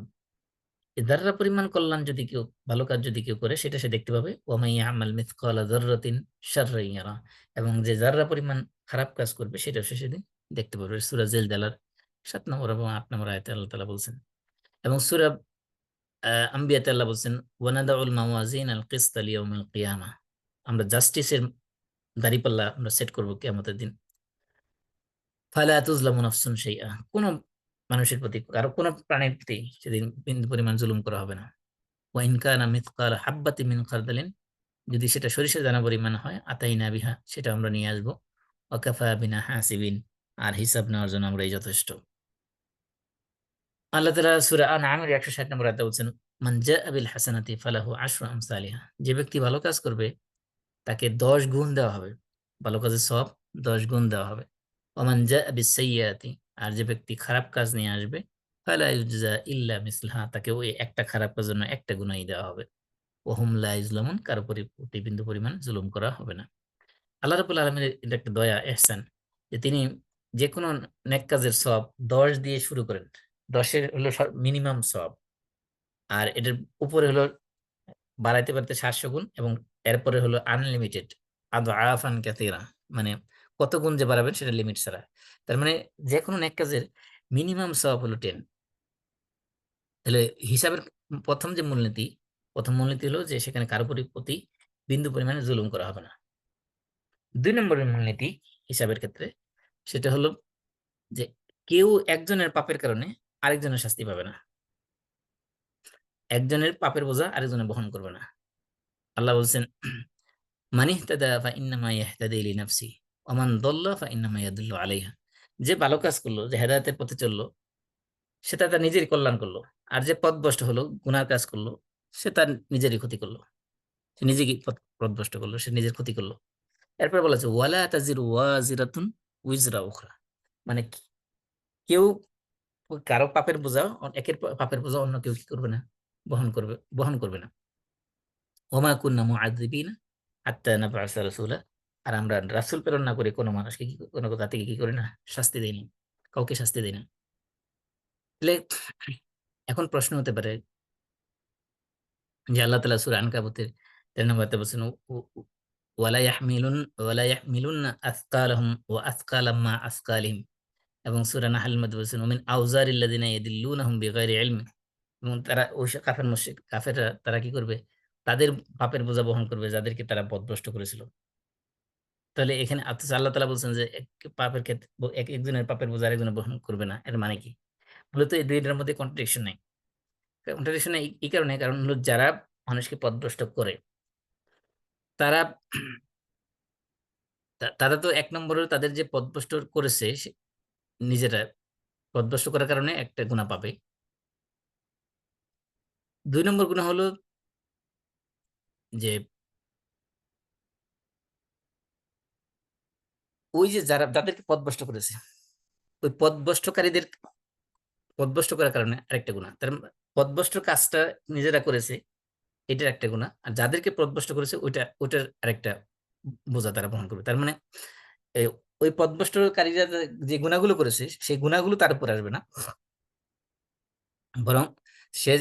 এই যাররা পরিমাণ কল্যাণ যদি কেউ, ভালো কাজ যদি কেউ করে, সেটা সে দেখতে পাবে। ওয়ামাই ইয়ামাল মিসকালা যাররাতিন শাররান ইয়ারা, এবং যে যাররা পরিমাণ খারাপ কাজ করবে সেটা সে সেদিন দেখতে পাবে। সূরা জিলজালার 7 নম্বর এবং 8 নম্বর আয়াতে আল্লাহ তাআলা বলছেন। এবং সূরা আম্বিয়াতে আল্লাহ বলছেন ওয়ানাদাউল মাওয়াজিন আল কিসতা লিয়াউমিল কিয়ামা, আমরা জাস্টিসের দাঁড়িপাল্লা আমরা সেট করব কিয়ামতের দিন। ফালা তুজলামু নাফসুন শাইআ, কোন মানুষের প্রতি, কারো কোন প্রাণীর প্রতি সেদিন বিন্দু পরিমাণ জুলুম করা হবে না। ওয়া ইন কানা মিথকালা হাববাতিন মিন খারদালিন, যদি সেটা সরিষার দানা পরিমাণ হয়, আতাইনা বিহা, সেটা আমরা নিয়ে আসবো। ওয়া কাফা বিনা হাসিবিন, আর হিসাব নেওয়ার জন্য আমরাই যথেষ্ট। আল্লাহ তাআলা সূরা আনআমের 160 নম্বর আয়াতে বলছেন মান জাআ বিল হাসানাতি ফালাহু আশরু আমসালিহা, যে ব্যক্তি ভালো কাজ করবে তাকে 10 গুণ দেওয়া হবে, ভালো কাজের সওয়াব 10 গুণ দেওয়া হবে। ওমান জাআ বিস সাইয়্যাতি, আর যে ব্যক্তি খারাপ কাজ নিয়ে আসবে, ফালা ইউজজা ইল্লা মিসলাহা, তাকে ওই একটা খারাপ কাজের জন্য একটা গুনাহই দেওয়া হবে। ওহুম লা ইউজলামুন, কারো প্রতিবিন্দু পরিমাণ জুলুম করা হবে না। আল্লাহ রাব্বুল আলামিনের এটা একটা দয়া ইহসান, যে তিনি যে কোনো নেক কাজের সওয়াব 10 দিয়ে শুরু করেন। 10-এর হলো মিনিমাম সওয়াব, আর এটার উপরে হলো বাড়াইতে বাড়াইতে 700 গুণ, এবং এরপরে হলো আনলিমিটেড আদআফান কাসীরা, মানে কত গুণ যে বাড়াবেন সেটা লিমিট ছাড়া। তার মানে যে কোনো নেক কাজের মিনিমাম সওয়াব হলো 10। তাহলে হিসাবের প্রথম যে মূলনীতি, প্রথম মূলনীতি হলো যে সেখানে কারো প্রতি বিন্দু পরিমাণে জুলুম করা হবে না। 2 নম্বরের মূলনীতি হিসাবের ক্ষেত্রে, সেটা হলো যে কেউ একজনের পাপের কারণে আরেকজনের শাস্তি পাবে না, একজনের পাপের বোঝা আরেকজনে বহন করবে না। আল্লাহ বলছেন মান ইহতাদা ফাইন্নামা ইয়াহতাদি লিনাফসি ওয়া মান দাল্লা ফাইন্নামা ইয়াদুল্লু আলাইহা, যে ভালো কাজ করলো, যে হেদায়েতের পথে চললো, সে তার নিজেরই কল্যাণ করলো। আর যে পথভ্রষ্ট হলো, গুনার কাজ করলো, সে তার নিজেরই ক্ষতি করলো। সে নিজেকে পথভ্রষ্ট করলো, সে নিজের ক্ষতি করলো। এরপর বলা আছে ওয়ালা তাজিরু ওয়াজিরাতুন উইজরা উখরা, মানে কেউ কারো পাপের বোঝা একের পাপের বোঝা অন্য কেউ কি করবে না, বহন করবে না। ওমা কুন্না মুআযযিবিনা হাত্তা নাবআসা রাসূলা, আর আমরা রাসূল প্রেরণ না করে কোনো মানুষকে কোনো জাতিকে কি করি না, শাস্তি দেই না, কাউকে শাস্তি দেই না। তাহলে এখন প্রশ্ন হতে পারে যে আল্লাহ তাআলা সূরা আনকাবুতের 13 নম্বর আয়াতে বলছেন ওয়ালা ইয়াহমিলুন আসকালাহুম ওয়া আসকালাম মা আসকালিহিম, এবং সূরা নাহল মধ্যে বলছেন ওমিন আউজারিল্লাযিনা ইয়াদিল্লুনাহুম বিগাইরি ইলম, এবং তারা ওই কাফের মুশরিক কাফেররা তারা কি করবে, তাদের পাপের বোঝা বহন করবে যাদেরকে তারা পথভ্রষ্ট করেছিল। তাহলে এখানে আল্লাহ তাআলা বলছেন যে পাপের ক্ষেত্রে একজনের পাপের বোঝা আরেকজনের বহন করবে না, এর মানে কি? মূলত এই দুইটার মধ্যে কন্ট্রাডিকশন নাই। কন্ট্রাডিকশন এই কারণে, কারণ হলো যারা মানুষকে পথভ্রষ্ট করে তারা তারা তো এক নম্বরে তাদের যে পথভ্রষ্ট করেছে নিজেরা পথভ্রষ্ট করার কারণে একটা গুনাহ পাবে। ২ নম্বর গুনাহ হলো যে ওই যে যাদেরকে পথভ্রষ্ট করেছে, ওই পথভ্রষ্ট করার কারণে আরেকটা গুনাহ। পথভ্রষ্ট কাজটা নিজেরা করেছে, এটার একটা গুনাহ। আর যাদেরকে পথভ্রষ্ট করেছে ওইটার আরেকটা বোঝা তারা বহন করবে। তার মানে এ ওই পথভ্রষ্টকারীরা যে গুনাহগুলো করেছে, সেই গুনাহগুলো তার উপর আসবে না। বরং সে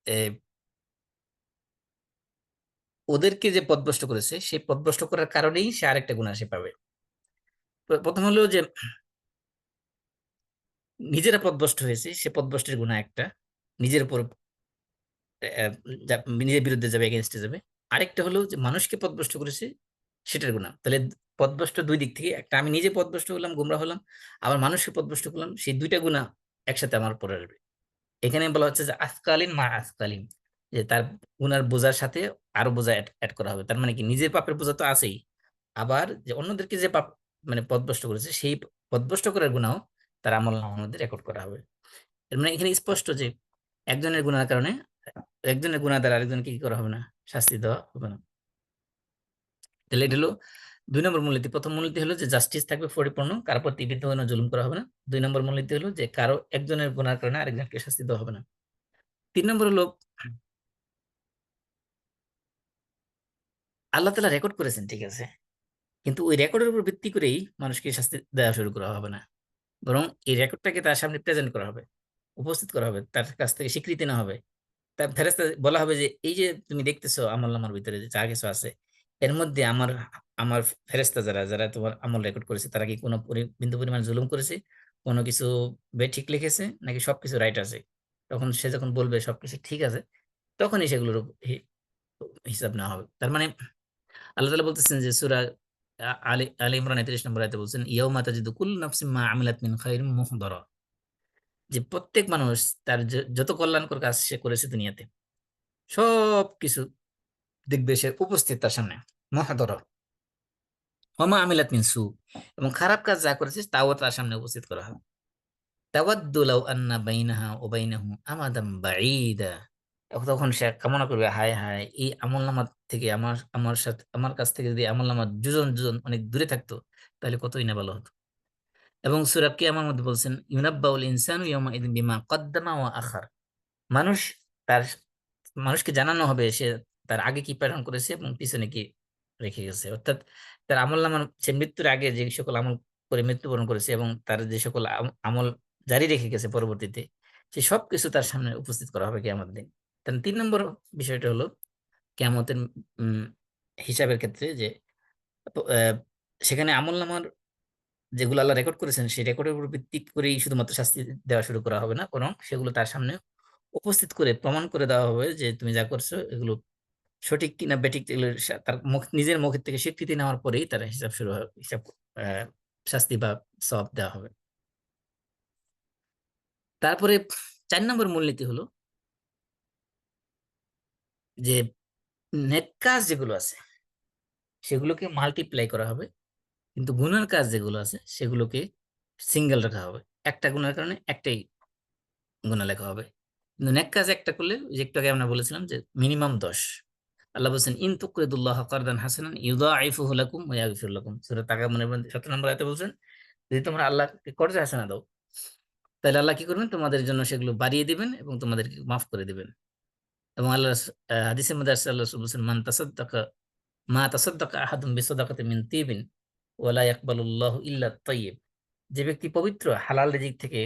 এ ওদেরকে যে পথভ্রষ্ট করেছে, সেই পথভ্রষ্ট করার কারণেই সে আরেকটা গুনাহ সে পাবে। প্রথম হলো যে নিজেরা পথভ্রষ্ট হয়েছে, সে পথভ্রষ্টের গুনাহ একটা, নিজের উপর অ্যা যা নিজের বিরুদ্ধে যাবে, এগেইনস্ট এ যাবে। আরেকটা হলো যে মানুষকে পথভ্রষ্ট করেছে, সেটার গুনাহ। তাহলে পথভ্রষ্ট ২ দিক থেকে, একটা আমি নিজে পথভ্রষ্ট হলাম, গোমরা হলাম, আবার মানুষকে পথভ্রষ্ট করলাম, সেই ২ টা গুনাহ একসাথে আমার উপর আসবে। এখানে বলা হচ্ছে যে আসকালিন মা আসকালিন, যে তার গুনার বোঝার সাথে আরো বোঝা এড করা হবে। তার মানে কি নিজের পাপের বোঝা তো আছেই। আবার যে অন্যদেরকে যে মানে পথভ্রষ্ট করেছে, সেই পথভ্রষ্ট করার গুনাহও তার আমলনামার মধ্যে রেকর্ড করা হবে। এর মানে এখানে স্পষ্ট যে একজনের গুনার কারণে একজনের গুনাহ দ্বারা আরেকজনকে কি করা হবে না, শাস্তি দেওয়া হবে না। তাহলে এটা হলো ২ নম্বর মূলনীতি। ১ম মূলনীতি হলো যে জাস্টিস থাকবে পরিপূর্ণ, কারো প্রতি বিদ্বেষণীয় জুলুম করা হবে না। ২ নম্বর মূলনীতি হলো যে কারো একজনের গুনার কারণে আরেকজনকে শাস্তি দেওয়া হবে না। ৩ নম্বর হলো আল্লাহ তাআলা রেকর্ড করেছেন, ঠিক আছে। কিন্তু ওই রেকর্ডের উপর ভিত্তি করেই মানুষকে শাস্তি দেওয়া শুরু করা হবে না। বরং এই রেকর্ডটাকে তার সামনে প্রেজেন্ট করা হবে, উপস্থিত করা হবে, তার কাছ থেকে স্বীকৃতি নেওয়া হবে। তা ফেরেশতা বলা হবে যে, "এই যে তুমি দেখতেছো আমলনামার ভিতরে যে যা কিছু আছে, এর মধ্যে আমার আমার ফেরেশতা যারা তোমার আমল রেকর্ড করেছে, তারা কি কোনো বিন্দু পরিমাণ জুলুম করেছে? কোনো কিছু বেঠিক লিখেছে? নাকি সবকিছু রাইট আছে?" তখন সে যখন বলবে সবকিছু ঠিক আছে, তখনই সেগুলোর হিসাব নেওয়া হবে। তার মানে আল্লাহ তাআলা বলতেছেন যে সূরা আলী আলী ইমরান ৩১ নম্বর আয়াতে বলছেন, "ইয়াউমা তাজিদু কুল্লু নাফসিন মা আমিলাত মিন খাইরিন মুহদারা", যে প্রত্যেক মানুষ তার যত কল্যাণকর কাজ সে করেছে দুনিয়াতে, সবকিছু দেখবে সে উপস্থিত তার সামনে। মুহদারা ওয়া মা আমিলাত মিন সু, এবং খারাপ কাজ যা করেছে তাও তার সামনে উপস্থিত করা হবে। তাওয়াদ্দু লাউ আন্না বাইনাহা ওয়া বাইনাহু আমাদাম বাঈদা, তখন সে কামনা করবে, হায় হায় এই আমলনামা থেকে আমার সাথে আমার কাছ থেকে যদি আমলনামা যোজন অনেক দূরে থাকতো, তাহলে কতই না ভালো হতো। এবং সূরা কিয়ামার মধ্যে বলছেন, ইউনাব্বাউল ইনসানু ইয়াওমা ইযিন বিমা কদ্দামা ওয়া আখার, মানুষ তার মানুষকে জানানো হবে সে তার আগে কি প্রেরণ করেছে এবং পিছনে কি রেখে গেছে। অর্থাৎ তার আমলনামার সে মৃত্যুর আগে যে সকল আমল করে মৃত্যুবরণ করেছে এবং তার যে সকল আমল জারি রেখে গেছে পরবর্তীতে, সে সবকিছু তার সামনে উপস্থিত করা হবে কিয়ামতের দিন। ৩ নম্বর বিষয়টা হলো কিয়ামতের উম হিসাবের ক্ষেত্রে যে আ সেখানে আমলনামার যেগুলো আল্লাহ রেকর্ড করেছেন, সেই রেকর্ডের উপর ভিত্তি করেই শুধুমাত্র শাস্তি দেওয়া শুরু করা হবে না। বরং সেগুলো তার সামনে উপস্থিত করে প্রমাণ করে দেওয়া হবে যে তুমি যা করছো এগুলো সঠিক কিনা বেঠিক, এগুলো তার নিজের মুখের থেকে স্বীকৃতি নেওয়ার পরেই তার হিসাব শুরু হবে। আ শাস্তি বা সওয়াব দেওয়া হবে। তারপরে ৪ নম্বর মূলনীতি হলো যে নেক কাজ যেগুলো আছে সেগুলোকে মাল্টিপ্লাই করা হবে। কিন্তু গুনার কাজ যেগুলো আছে সেগুলোকে সিঙ্গেল রাখা হবে। একটা গুনার কারণে একটাই গুনাহ লেখা হবে। কিন্তু নেক কাজ একটা করলে, ওই যে একটু আগে আমরা বলেছিলাম যে মিনিমাম 10। আল্লাহ বলছেন ইন তুকরিদুল্লাহ কারদান হাসানান ইউদাইফুহু লাকুম ওয়া ইয়াগফির লাকুম। সূরা তাকাব্বুরের 17 নম্বর আয়াতে বলছেন, যদি তোমরা আল্লাহকে কর্জে হাসানা দাও, তাহলে আল্লাহ কি করবেন, তোমাদের জন্য সেগুলো বাড়িয়ে দিবেন এবং তোমাদেরকে মাফ করে দিবেন। এবং আল্লাহ হাদিসের মধ্যে আসছে, আল্লাহ রাসূল বলছেন মা তাসাদ্দাকা আহাদুম বিসাদাকাতিন মিন তিবিন ওয়া লা ইয়াকবালুল্লাহু ইল্লা তাইয়্যিব। যে ব্যক্তি পবিত্র হালাল রিজিক থেকে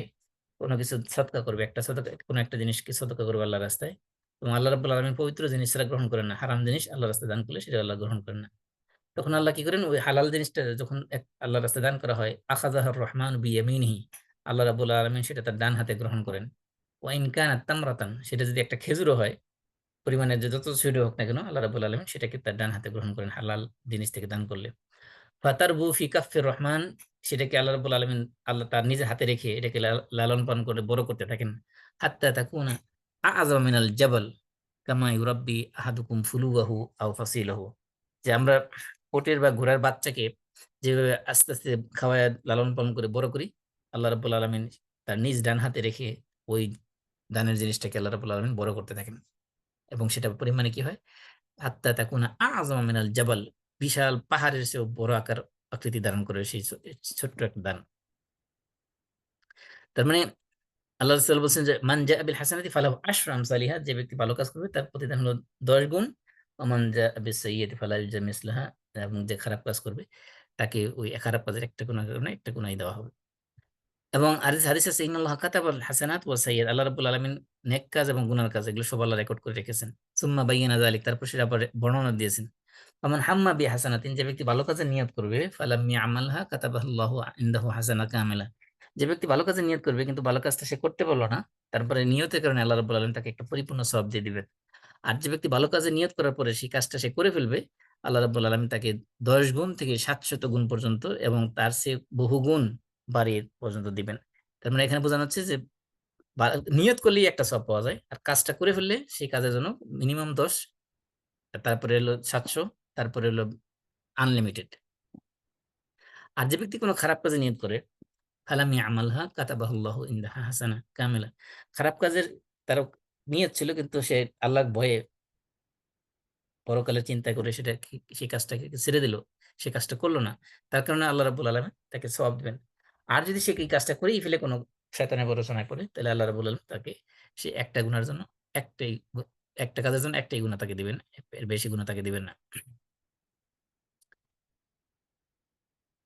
কোনো কিছু সদকা করবে, একটা সদকা, কোনো একটা জিনিসকে সদকা করবে আল্লাহর রাস্তায়, এবং আল্লাহ রাব্বুল আলামিন পবিত্র জিনিস ছাড়া গ্রহণ করেন না, হারাম জিনিস আল্লাহর রাস্তায় দান করলে সেটা আল্লাহ গ্রহণ করেন না। তখন আল্লাহ কি করেন, ওই হালাল জিনিসটা যখন আল্লাহর রাস্তায় দান করা হয়, আখাযাহুর রহমান বিয়ামিনিহি, আল্লাহ রাব্বুল আলামিন সেটা তার ডান হাতে গ্রহণ করেন। ওয়া ইন কানাত তামরাতান, সেটা যদি একটা খেজুরও হয়, পরিমাণে যে যত ছোট হোক না কেন, আল্লাহ রাব্বুল আলামিন সেটাকে তার ডান হাতে গ্রহণ করেন হালাল জিনিস থেকে দান করলে। ফাতারবু ফি কাফফির রহমান, সেটাকে আল্লাহ রাব্বুল আলামিন আল্লাহ তার নিজের হাতে রেখে এটাকে লালন পালন করে বড় করতে থাকেন। হাত্তা তাকুনা আ'যাম মিনাল জাবাল কামা ইউরাব্বি আহাদুকুম ফুলুয়াহু আও ফাসিলাহু। যে আমরা ওটের বা ঘোড়ার বাচ্চাকে যেভাবে আস্তে আস্তে খাওয়ায় লালন পালন করে বড় করি, আল্লাহ রাব্বুল আলামিন তার নিজ ডান হাতে রেখে ওই দানের জিনিসটাকে আল্লাহ রাব্বুল আলামিন বড় করতে থাকেন। এবং সেটার পরিমাণে কি হয়, হাত্তা তাকুনা আ'যাম মিনাল জাবাল, বিশাল পাহাড়ের চেয়েও বড় আকার আকৃতি ধারণ করে সেই ছোট্ট একটা দান। তার মানে আল্লাহ রাসূল বলছেন যে মান জাআ বিল হাসানাতি ফালাহু আশরু আমসালিহা, যে ব্যক্তি ভালো কাজ করবে তার প্রতিদান হলো 10 গুণ। ওয়া মান জাআ বিস সাইয়্যাতি ফালা ইউজা মিসলাহা, এবং যে খারাপ কাজ করবে তাকে ওই খারাপ কাজের একটা গুনাহ কারণে একটা গুনাহই দেওয়া হবে। এবং হাদিস আছে ইন্নাল্লাহ কাতাবাল হাসানাত ওয়া সাইয়্যাত, আল্লাহ রাব্বুল আলামিন নেক কাজ এবং গুনার কাজ এগুলো সব আল্লাহ রেকর্ড করে রেখেছেন। সুম্মা বায়্যানা যালিক, তারপর সেটা আবার বর্ণনা দিয়েছেন। ফামান হাম্মা বিহাসানাতিন, যে ব্যক্তি ভালো কাজের নিয়ত করবে, ফালাম ইয়ামালহা কাতাবাহুল্লাহু ইনদাহু হাসানা কামিলা, যে ব্যক্তি ভালো কাজের নিয়ত করবে কিন্তু ভালো কাজটা সে করতে পারল না, তারপরে নিয়তের কারণে আল্লাহ রাব্বুল আলামিন তাকে একটা পরিপূর্ণ সওয়াব দিয়ে দিবেন। আর যে ব্যক্তি ভালো কাজের নিয়ত করার পরে সেই কাজটা সে করে ফেলবে, আল্লাহ রাব্বুল আলামিন তাকে 10 গুণ থেকে 700 গুণ পর্যন্ত এবং তার চেয়ে বহুগুণ বাড়িয়ে পর্যন্ত দিবেন। তার মানে এখানে বোঝানো হচ্ছে যে বা নিয়ত করলেই একটা সওয়াব পাওয়া যায়। আর কাজটা করে ফেললে সেই কাজের জন্য মিনিমাম 10, তারপরে হলো 700, তারপরে হলো আনলিমিটেড। আর যে ব্যক্তি কোনো খারাপ কাজে নিয়ত করে, ফালাম ইয়ামালহা কাতাবাহুল্লাহু ইনদাহু হাসানা কামিলা, খারাপ কাজের তার নিয়ত ছিল কিন্তু সে আল্লাহর ভয়ে পরকালের চিন্তা করে সেটা সেই কাজটাকে ছেড়ে দিল, সে কাজটা করলো না, তার কারণে আল্লাহ রাব্বুল আলামিন তাকে সওয়াব দিবেন। আর যদি সে এই কাজটা করেই ফেলে কোনো শয়তানের প্ররোচনায় পড়ে, তাহলে আল্লাহ রাব্বুল আলামিন তাকে সে একটা গুনার জন্য একটাই একটা কাজের জন্য একটাই গুনাহ তাকে দিবেন, এর বেশি গুনাহ তাকে দিবেন না।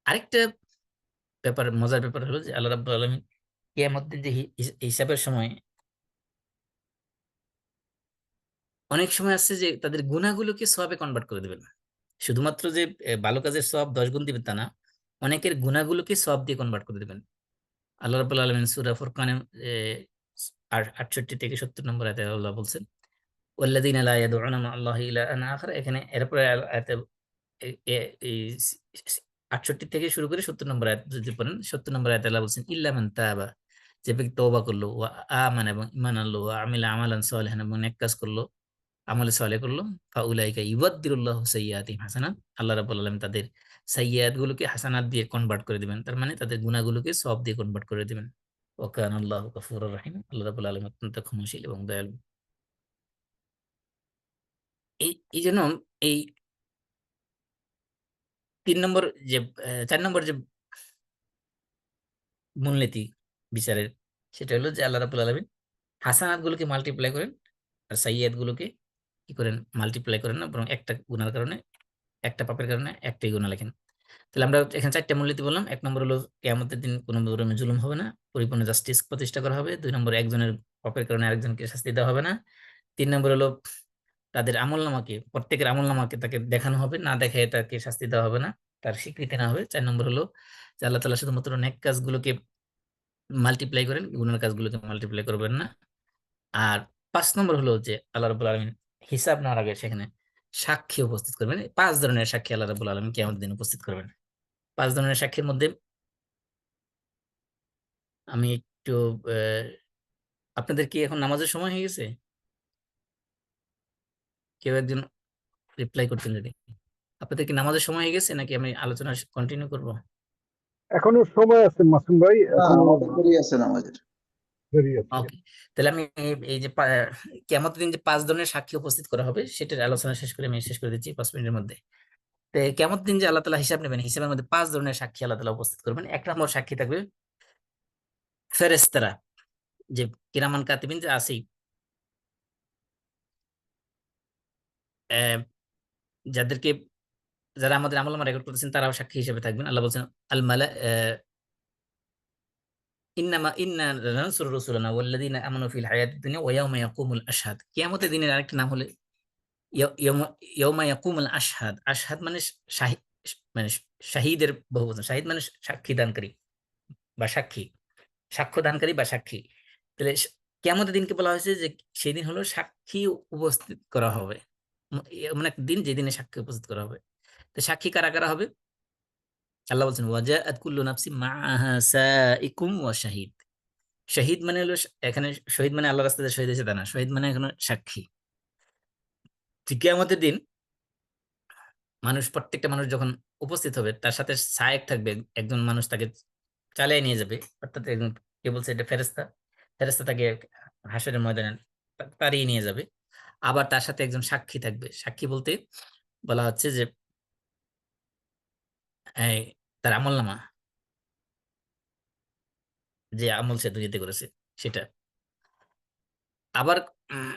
আরেকটা ব্যাপার, মজার ব্যাপার হলো যে আল্লাহ রাব্বুল আলামিন কিয়ামত দিন যে হিসাবের সময় অনেক সময় আছে যে তাদের গুনাহগুলোকে সওয়াবে কনভার্ট করে দিবেন। শুধুমাত্র যে ভালো কাজের সওয়াব 10 গুণ দিবেন তা না। অনেকের গুনাহগুলোকে সওয়াব দিয়ে কনভার্ট করে দিবেন। আল্লাহ রাব্বুল আলামিন সূরা ফুরকানে এ 68 থেকে 70 নম্বর আয়াতে আল্লাহ বলছেন, ওয়াল্লাযীনা লা ইয়াদউনা মা আল্লাহি ইলাহান আখার। এখানে এরপরে আয়াতে এ এ এই 68 থেকে শুরু করে 70 নম্বর আয়াত যদি পড়েন, 70 নম্বর আয়াতে আল্লাহ বলছেন ইল্লা মান তাবা, যে ব্যক্তি তওবা করলো, ওয়া আমানা এবং ঈমান আনলো, ওয়া আমিলা আমালান সালিহান এবং নেক কাজ করলো, আমলে সালেহ করলো, ফাউলাইকা ইউবাদদিলুল্লাহু সাইয়্যাতিহিম হাসানাত, আল্লাহ রাব্বুল আলামিন তাদের সাইয়্যাত গুলোকে হাসানাত দিয়ে কনভার্ট করে দিবেন। তার মানে তাদের গুনাহগুলোকে সওয়াব দিয়ে কনভার্ট করে দিবেন। ওয়া কানা আল্লাহু গফুরুর রহিম, আল্লাহ রাব্বুল আলামিন অত্যন্ত ক্ষমাশীল এবং দয়ালু। এইজন্য এই ৩ নম্বর যে ৪ নম্বর যে মূলনীতি বিচারের, সেটা হলো যে আল্লাহ রাব্বুল আলামিন হাসানাত গুলোকে মাল্টিপ্লাই করেন আর সাইয়্যাত গুলোকে কি করেন, মাল্টিপ্লাই করেন না, বরং একটা গুনার কারণে, একটা পাপের কারণে একটাই গুনাহ লেখেন। তাহলে আমরা এখানে ৪ টা মূলনীতি বললাম। ১ নম্বর হলো কিয়ামতের দিন কোন ধরনের জুলুম হবে না, পরিপূর্ণ জাস্টিস প্রতিষ্ঠা করা হবে। ২ নম্বর একজনের পাপের কারণে আরেকজনকে শাস্তি দেওয়া হবে না। ৩ নম্বর হলো তাদের আমলনামাকে, প্রত্যেকের আমলনামাকে তাকে দেখানো হবে, না দেখায় তাকে শাস্তি দেওয়া হবে না, তার স্বীকৃতি নেওয়া হবে। ৪ নম্বর হলো যে আল্লাহ তাআলা শুধুমাত্র নেক কাজগুলোকে মাল্টিপ্লাই করেন, গুনার কাজগুলোকে মাল্টিপ্লাই করবেন না। আর ৫ নম্বর হলো যে আল্লাহ রাব্বুল আলামিন হিসাব নেওয়ার আগে সেখানে সাক্ষী উপস্থিত করবেন। ৫ ধরনের সাক্ষী আল্লাহ রাব্বুল আলামিন কিয়ামতের দিন উপস্থিত করবেন। ৫ ধরনের সাক্ষীর মধ্যে আমি একটু আ আপনাদের কি এখন নামাজের সময় হয়ে গেছে? কেউ একজন রিপ্লাই করতেন যদি। আপনাদের কি নামাজের সময় হয়ে গেছে নাকি আমি আলোচনা কন্টিনিউ করব? এখনো সময় আছে মাসুম ভাই, না, এখনো আমাদের দেরি আছে নামাজের। ওকে, তাহলে আমি এই যে কিয়ামতের দিন যে 5 ধরনের সাক্ষী উপস্থিত করা হবে সেটার আলোচনা শেষ করে আমি শেষ করে দিচ্ছি 5 মিনিটের মধ্যে। তো কিয়ামতের দিন যে আল্লাহ তাআলা হিসাব নেবেন, হিসাবের মধ্যে 5 ধরনের সাক্ষী আল্লাহ তাআলা উপস্থিত করবেন। 1 নম্বর সাক্ষী থাকবে ফেরেশতারা, যে কিরামান কাতিবিন যে আছেই, আহ, যাদেরকে, যারা আমাদের আমল রেকর্ড করতেছেন তারাও সাক্ষী হিসেবে থাকবেন। আল্লাহ বলছেন আল মালা ইন্না লানানসুরু রুসুলানা ওয়াল্লাযীনা আমানু ফিল হায়াতিদ দুনিয়া ওয়া ইয়াওমা ইয়াকুমুল আশহাদ। কিয়ামতের দিনের আরেকটা নাম হলো ইয়াউমা ইয়াউমা ইয়াকুমুল আশহাদ। আশহাদ মানে শাহিদ, মানে শাহিদের বহুবচন। শাহিদ মানে সাক্ষী দানকারী বা সাক্ষী, সাক্ষ্য দানকারী বা সাক্ষী। তাহলে কিয়ামতের দিনকে বলা হয়েছে যে সেদিন হলো সাক্ষী উপস্থিত করা হবে। এমন একটা দিন যেদিনে সাক্ষী উপস্থিত করা হবে। তো সাক্ষী কারা কারা হবে? আল্লাহ বলছেন ওয়াজাআত কুল্লু নাফসিন মাআহা সাইকুম ওয়া শাহিদ। শহীদ মানে হলো এখানে শহীদ মানে আল্লাহ রাস্তাতে শহীদ হয়েছে তা না, শহীদ মানে এখানে সাক্ষী। ঠিক কিয়ামতের দিন প্রত্যেকটা মানুষ যখন উপস্থিত হবে তার সাথে সায়েক থাকবে, একজন মানুষ তাকে চালিয়ে নিয়ে যাবে, অর্থাৎ একজন, কে বলছে এটা ফেরেশতা, ফেরেশতা তাকে হাসরের ময়দানে তাড়িয়ে নিয়ে যাবে। আবার তার সাথে একজন সাক্ষী থাকবে। সাক্ষী বলতে বলা হচ্ছে যে এই, তার আমলনামা, যে আমল সে দুনিয়াতে করেছে সেটা। আবার উম,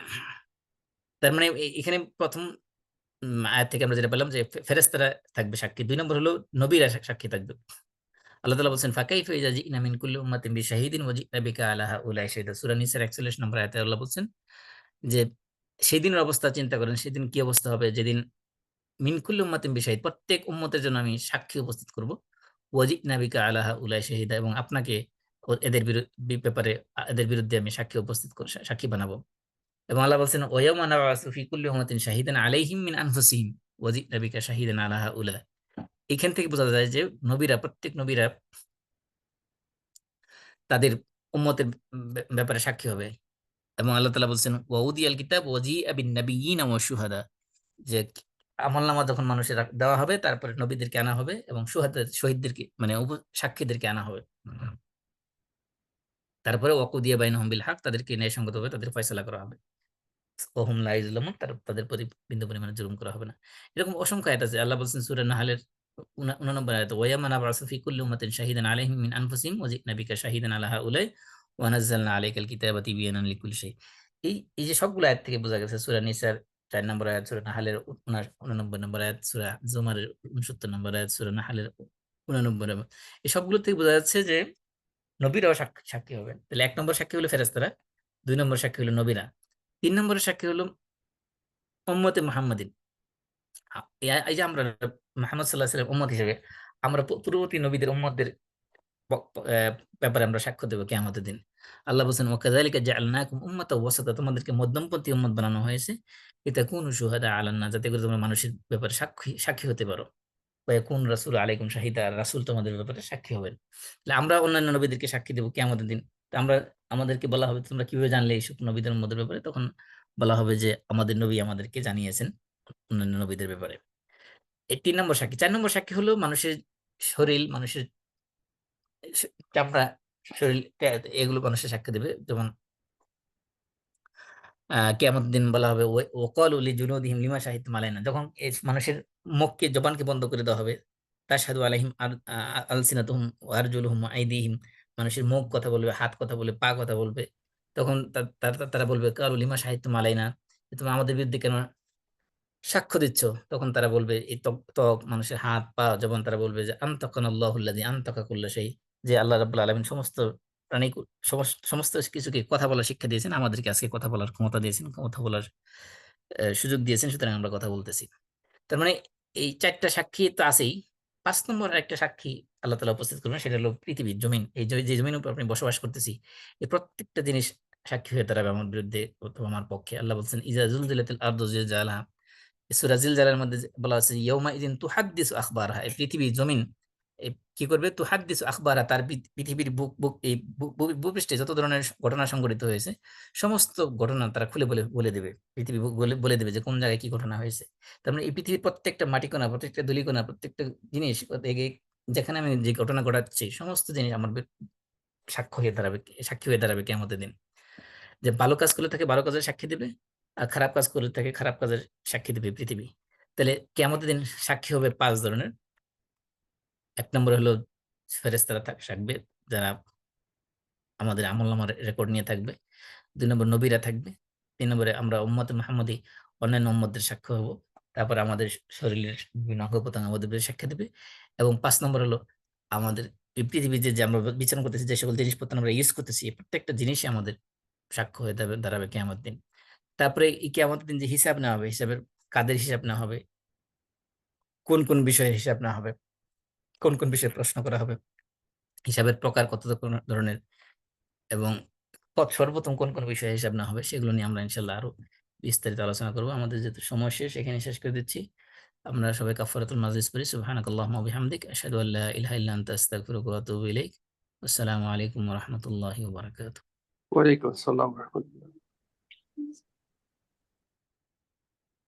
তার মানে এখানে প্রথম আয়াত থেকে আমরা যেটা পেলাম যে ফেরেশতারা থাকবে সাক্ষী। 2 নম্বর হলো নবীরা সাক্ষী থাকবে। আল্লাহ তাআলা বলছেন ফাকাইফা ইযা জি'না মিন কুল্লি উম্মাতিন বিশাহিদিন ওয়া জি'না বিকা আলা হাউলাই শাহিদা। সূরা নিসার 41 নম্বর আয়াতে আল্লাহ বলছেন যে সেদিনের অবস্থা চিন্তা করেন, সেদিন কি অবস্থা হবে, যেদিন মিন কুল্লি উম্মাতিন বিশাহিদ, প্রত্যেক উম্মতের জন্য আমি সাক্ষী উপস্থিত করব। ওয়া জি'না বিকা আলা হাউলাই শাহিদা, এবং আপনাকে এদের ব্যাপারে এদের বিরুদ্ধে আমি সাক্ষী উপস্থিত সাক্ষী বানাবো। এবং আল্লাহ বলছেন ওয়ায়াউমা নাবআসু ফি কুল্লি উম্মাতিন শাহিদান আলাইহিম মিন আনফুসিহিম ওয়া জি'না বিকা শাহিদান আলা হাউলা। এখান থেকে বোঝা যায় যে নবীরা, প্রত্যেক নবীরা তাদের উম্মতের ব্যাপারে সাক্ষী হবে। এবং আল্লাহ তাআলা বলছেন ওয়াউদিয়াল কিতাব ওয়াজিআ বিন নাবিয়্যিনা ওয়াশ শুহাদা, যে আমলনামা যখন মানুষের দেওয়া হবে তারপরে নবীদেরকে আনা হবে এবং শহীদদেরকে মানে সাক্ষীদেরকে আনা হবে। তারপরে ওয়াকুদিয়া বাইনহুম বিল হক, তাদেরকে ন্যায়সঙ্গতভাবে তাদের ফয়সালা করা হবে। ওহুম লা ইউজলামুন, তাদের প্রতি বিন্দু পরিমাণে জুলুম করা হবে না। এরকম অসংখ্য আয়াত আছে। আল্লাহ বলছেন সূরা নাহলের 89 আয়াত ওয়ায়ামা নাবআসু ফি কুল্লি উম্মাতিন শাহিদান আলাইহিম মিন আনফুসিহিম ওয়া জি'না বিকা শাহিদান আলা হাউলাই ওয়া নাযালনা আলাইকাল কিতাবা তিবয়ানান লিকুল্লি শাই। এই যে সবগুলো আয়াত থেকে বোঝা গেছে সূরা নিসার 4 নম্বর আয়াত, সূরা নাহলের 89 নম্বর আয়াত, সূরা জুমারের 69 নম্বর আয়াত, সূরা নাহলের 89 নম্বর, এই সবগুলো থেকে বোঝা যাচ্ছে যে নবীরাও সাক্ষী হবেন। তাহলে 1 নম্বর সাক্ষী হলো ফেরেশতারা, 2 নম্বর সাক্ষী হলো নবীরা, 3 নম্বরের সাক্ষী হলো উম্মতে মুহাম্মাদিন। এই যে আমরা মুহাম্মদ সাল্লাল্লাহু আলাইহি ওয়াসাল্লাম উম্মত হিসেবে আমরা পূর্ববর্তী নবীদের উম্মতদের ব্যাপারে আমরা সাক্ষ্য দেব কিয়ামতের দিন। আল্লাহ বলছেন ওয়াকাযালিকা জাআলনাকুম উম্মাতাও ওয়াসাতা, তোমাদেরকে মধ্যমপন্থী উম্মত বানানো হয়েছে লিতাকুনু শুহাদা আলান নাস, যাতে করে তোমরা মানুষের ব্যাপারে সাক্ষী সাক্ষী হতে পারো। ওয়া ইয়াকুন রাসূলু আলাইকুম শাহিদা, আর রাসূল তোমাদের ব্যাপারে সাক্ষী হবেন। তাহলে আমরা অন্যান্য নবীদেরকে সাক্ষী দেব কিয়ামতের দিন। তো আমাদেরকে বলা হবে তোমরা কিভাবে জানলে এইসব নবীদের উম্মতের ব্যাপারে? তখন বলা হবে যে আমাদের নবী আমাদেরকে জানিয়েছেন অন্যান্য নবীদের ব্যাপারে। এই 3 নম্বর সাক্ষী। 4 নম্বর সাক্ষী হলো মানুষের শরীর, মানুষের চামড়া, শরীর, এগুলো মানুষের সাক্ষ্য দেবে। যেমন কিয়ামতের দিন বলা হবে ওয়াকালু লিজুলুদিহিম লিমা শাহিদতুম আলাইনা, যখন এই মানুষের মুখকে, জবানকে বন্ধ করে দেওয়া হবে। তাশহাদু আলাইহিম আলসিনাতুহুম ওয়া আরজুলুহুম ওয়া আইদিহিম, মানুষের মুখ কথা বলবে, হাত কথা বলবে, পা কথা বলবে। তখন তারা বলবে কালু লিমা শাহিদতুম আলাইনা, তুমি আমাদের বিরুদ্ধে কেন সাক্ষ্য দিচ্ছ? তখন তারা বলবে, এই ত্বক ত্বক, মানুষের হাত পা জবান, তারা বলবে যে আনতাকানাল্লাহুল্লাযী আনতাকা কুল্লা শাই, যে আল্লাহ রাব্বুল আলামিন সমস্ত প্রাণী, সমস্ত কিছুকে কথা বলার শিক্ষা দিয়েছেন, আমাদেরকে আজকে কথা বলার ক্ষমতা দিয়েছেন, কথা বলার সুযোগ দিয়েছেন, সুতরাং আমরা কথা বলতেছি। তার মানে এই 4টা সাক্ষী তো আছেই। 5 নম্বর একটা সাক্ষী আল্লাহ তাআলা উপস্থিত করবেন, সেটা হলো পৃথিবীর জমিন। এই যে জমিনের উপর আপনি বসবাস করতেছি, এই প্রত্যেকটা জিনিস সাক্ষী হয়ে দাঁড়াবে আমার বিরুদ্ধে অথবা আমার পক্ষে। আল্লাহ বলছেন ইজা জুলজিলাতিল আরদু জিলজালাহা, সূরা জিলজালার মধ্যে বলা আছে ইয়াউমা ইযিন তুহাদ্দিসু আখবারহা, এই পৃথিবী জমিন কি করবে? তুহাদ্দিসু আখবারহা, তার পৃথিবীর বুক বুক এই ভূপৃষ্ঠে যত ধরনের ঘটনা সংঘটিত হয়েছে সমস্ত ঘটনা তারা খুলে বলে বলে দেবে। পৃথিবী বলে বলে দেবে যে কোন জায়গায় কি ঘটনা হয়েছে। তার মানে এই পৃথিবীর প্রত্যেকটা মাটিকণা, প্রত্যেকটা ধূলিকণা, প্রত্যেকটা জিনিস যেখানে আমি যে ঘটনা ঘটাচ্ছি সমস্ত জিনিস আমার সাক্ষী হয়ে দাঁড়াবে কিয়ামতের দিন। যে ভালো কাজ করলে তাকে ভালো কাজের সাক্ষী দিবে, আর খারাপ কাজ করলে তাকে খারাপ কাজের সাক্ষী দিবে পৃথিবী। তাহলে কিয়ামতের দিন সাক্ষী হবে ৫ ধরনের। ১ নম্বরে হলো ফেরেশতারা থাকবে, যারা আমাদের আমলনামার রেকর্ড নিয়ে থাকবে। ২ নম্বর নবীরা থাকবে। ৩ নম্বরে আমরা উম্মতে মুহাম্মাদি অন্যান্য উম্মতদের সাক্ষ্য হব। তারপরে আমাদের শরীরের বিভিন্ন অঙ্গ-প্রত্যঙ্গ আমাদের বিরুদ্ধে সাক্ষ্য দিবে। এবং ৫ নম্বর হলো আমাদের এই পৃথিবীর যে আমরা বিচরণ করতেছি, যে সকল জিনিসপত্র আমরা ইউজ করতেছি, এই প্রত্যেকটা জিনিসই আমাদের সাক্ষ্য হয়ে দাঁড়াবে কিয়ামতের দিন। তারপরে এই কিয়ামতের দিন যে হিসাব নেওয়া হবে, হিসাবের কাদের হিসাব নেওয়া হবে, কোন বিষয়ের হিসাব নেওয়া হবে, কোন বিষয়ে প্রশ্ন করা হবে, হিসাবের প্রকার কত ধরনের, এবং সর্বপ্রথম কোন বিষয়ে হিসাব নেওয়া হবে, সেগুলো নিয়ে আমরা ইনশাআল্লাহ আরো বিস্তারিত আলোচনা করব। আমাদের যেহেতু সময় শেষ, এখানে শেষ করে দিচ্ছি। আমরা সবাই কাফারাতুল মাজলিস পড়ি। সুবহানাকাল্লাহুম্মা ওয়া বিহামদিক আশহাদু আল্লা ইলাহা ইল্লা আনতা আস্তাগফিরুকা ওয়া আতুবু ইলাইক। আসসালামু আলাইকুম ওয়া রাহমাতুল্লাহি ওয়া বারাকাতুহু। ওয়ালাইকুম আসসালাম রহমতুল্লাহ।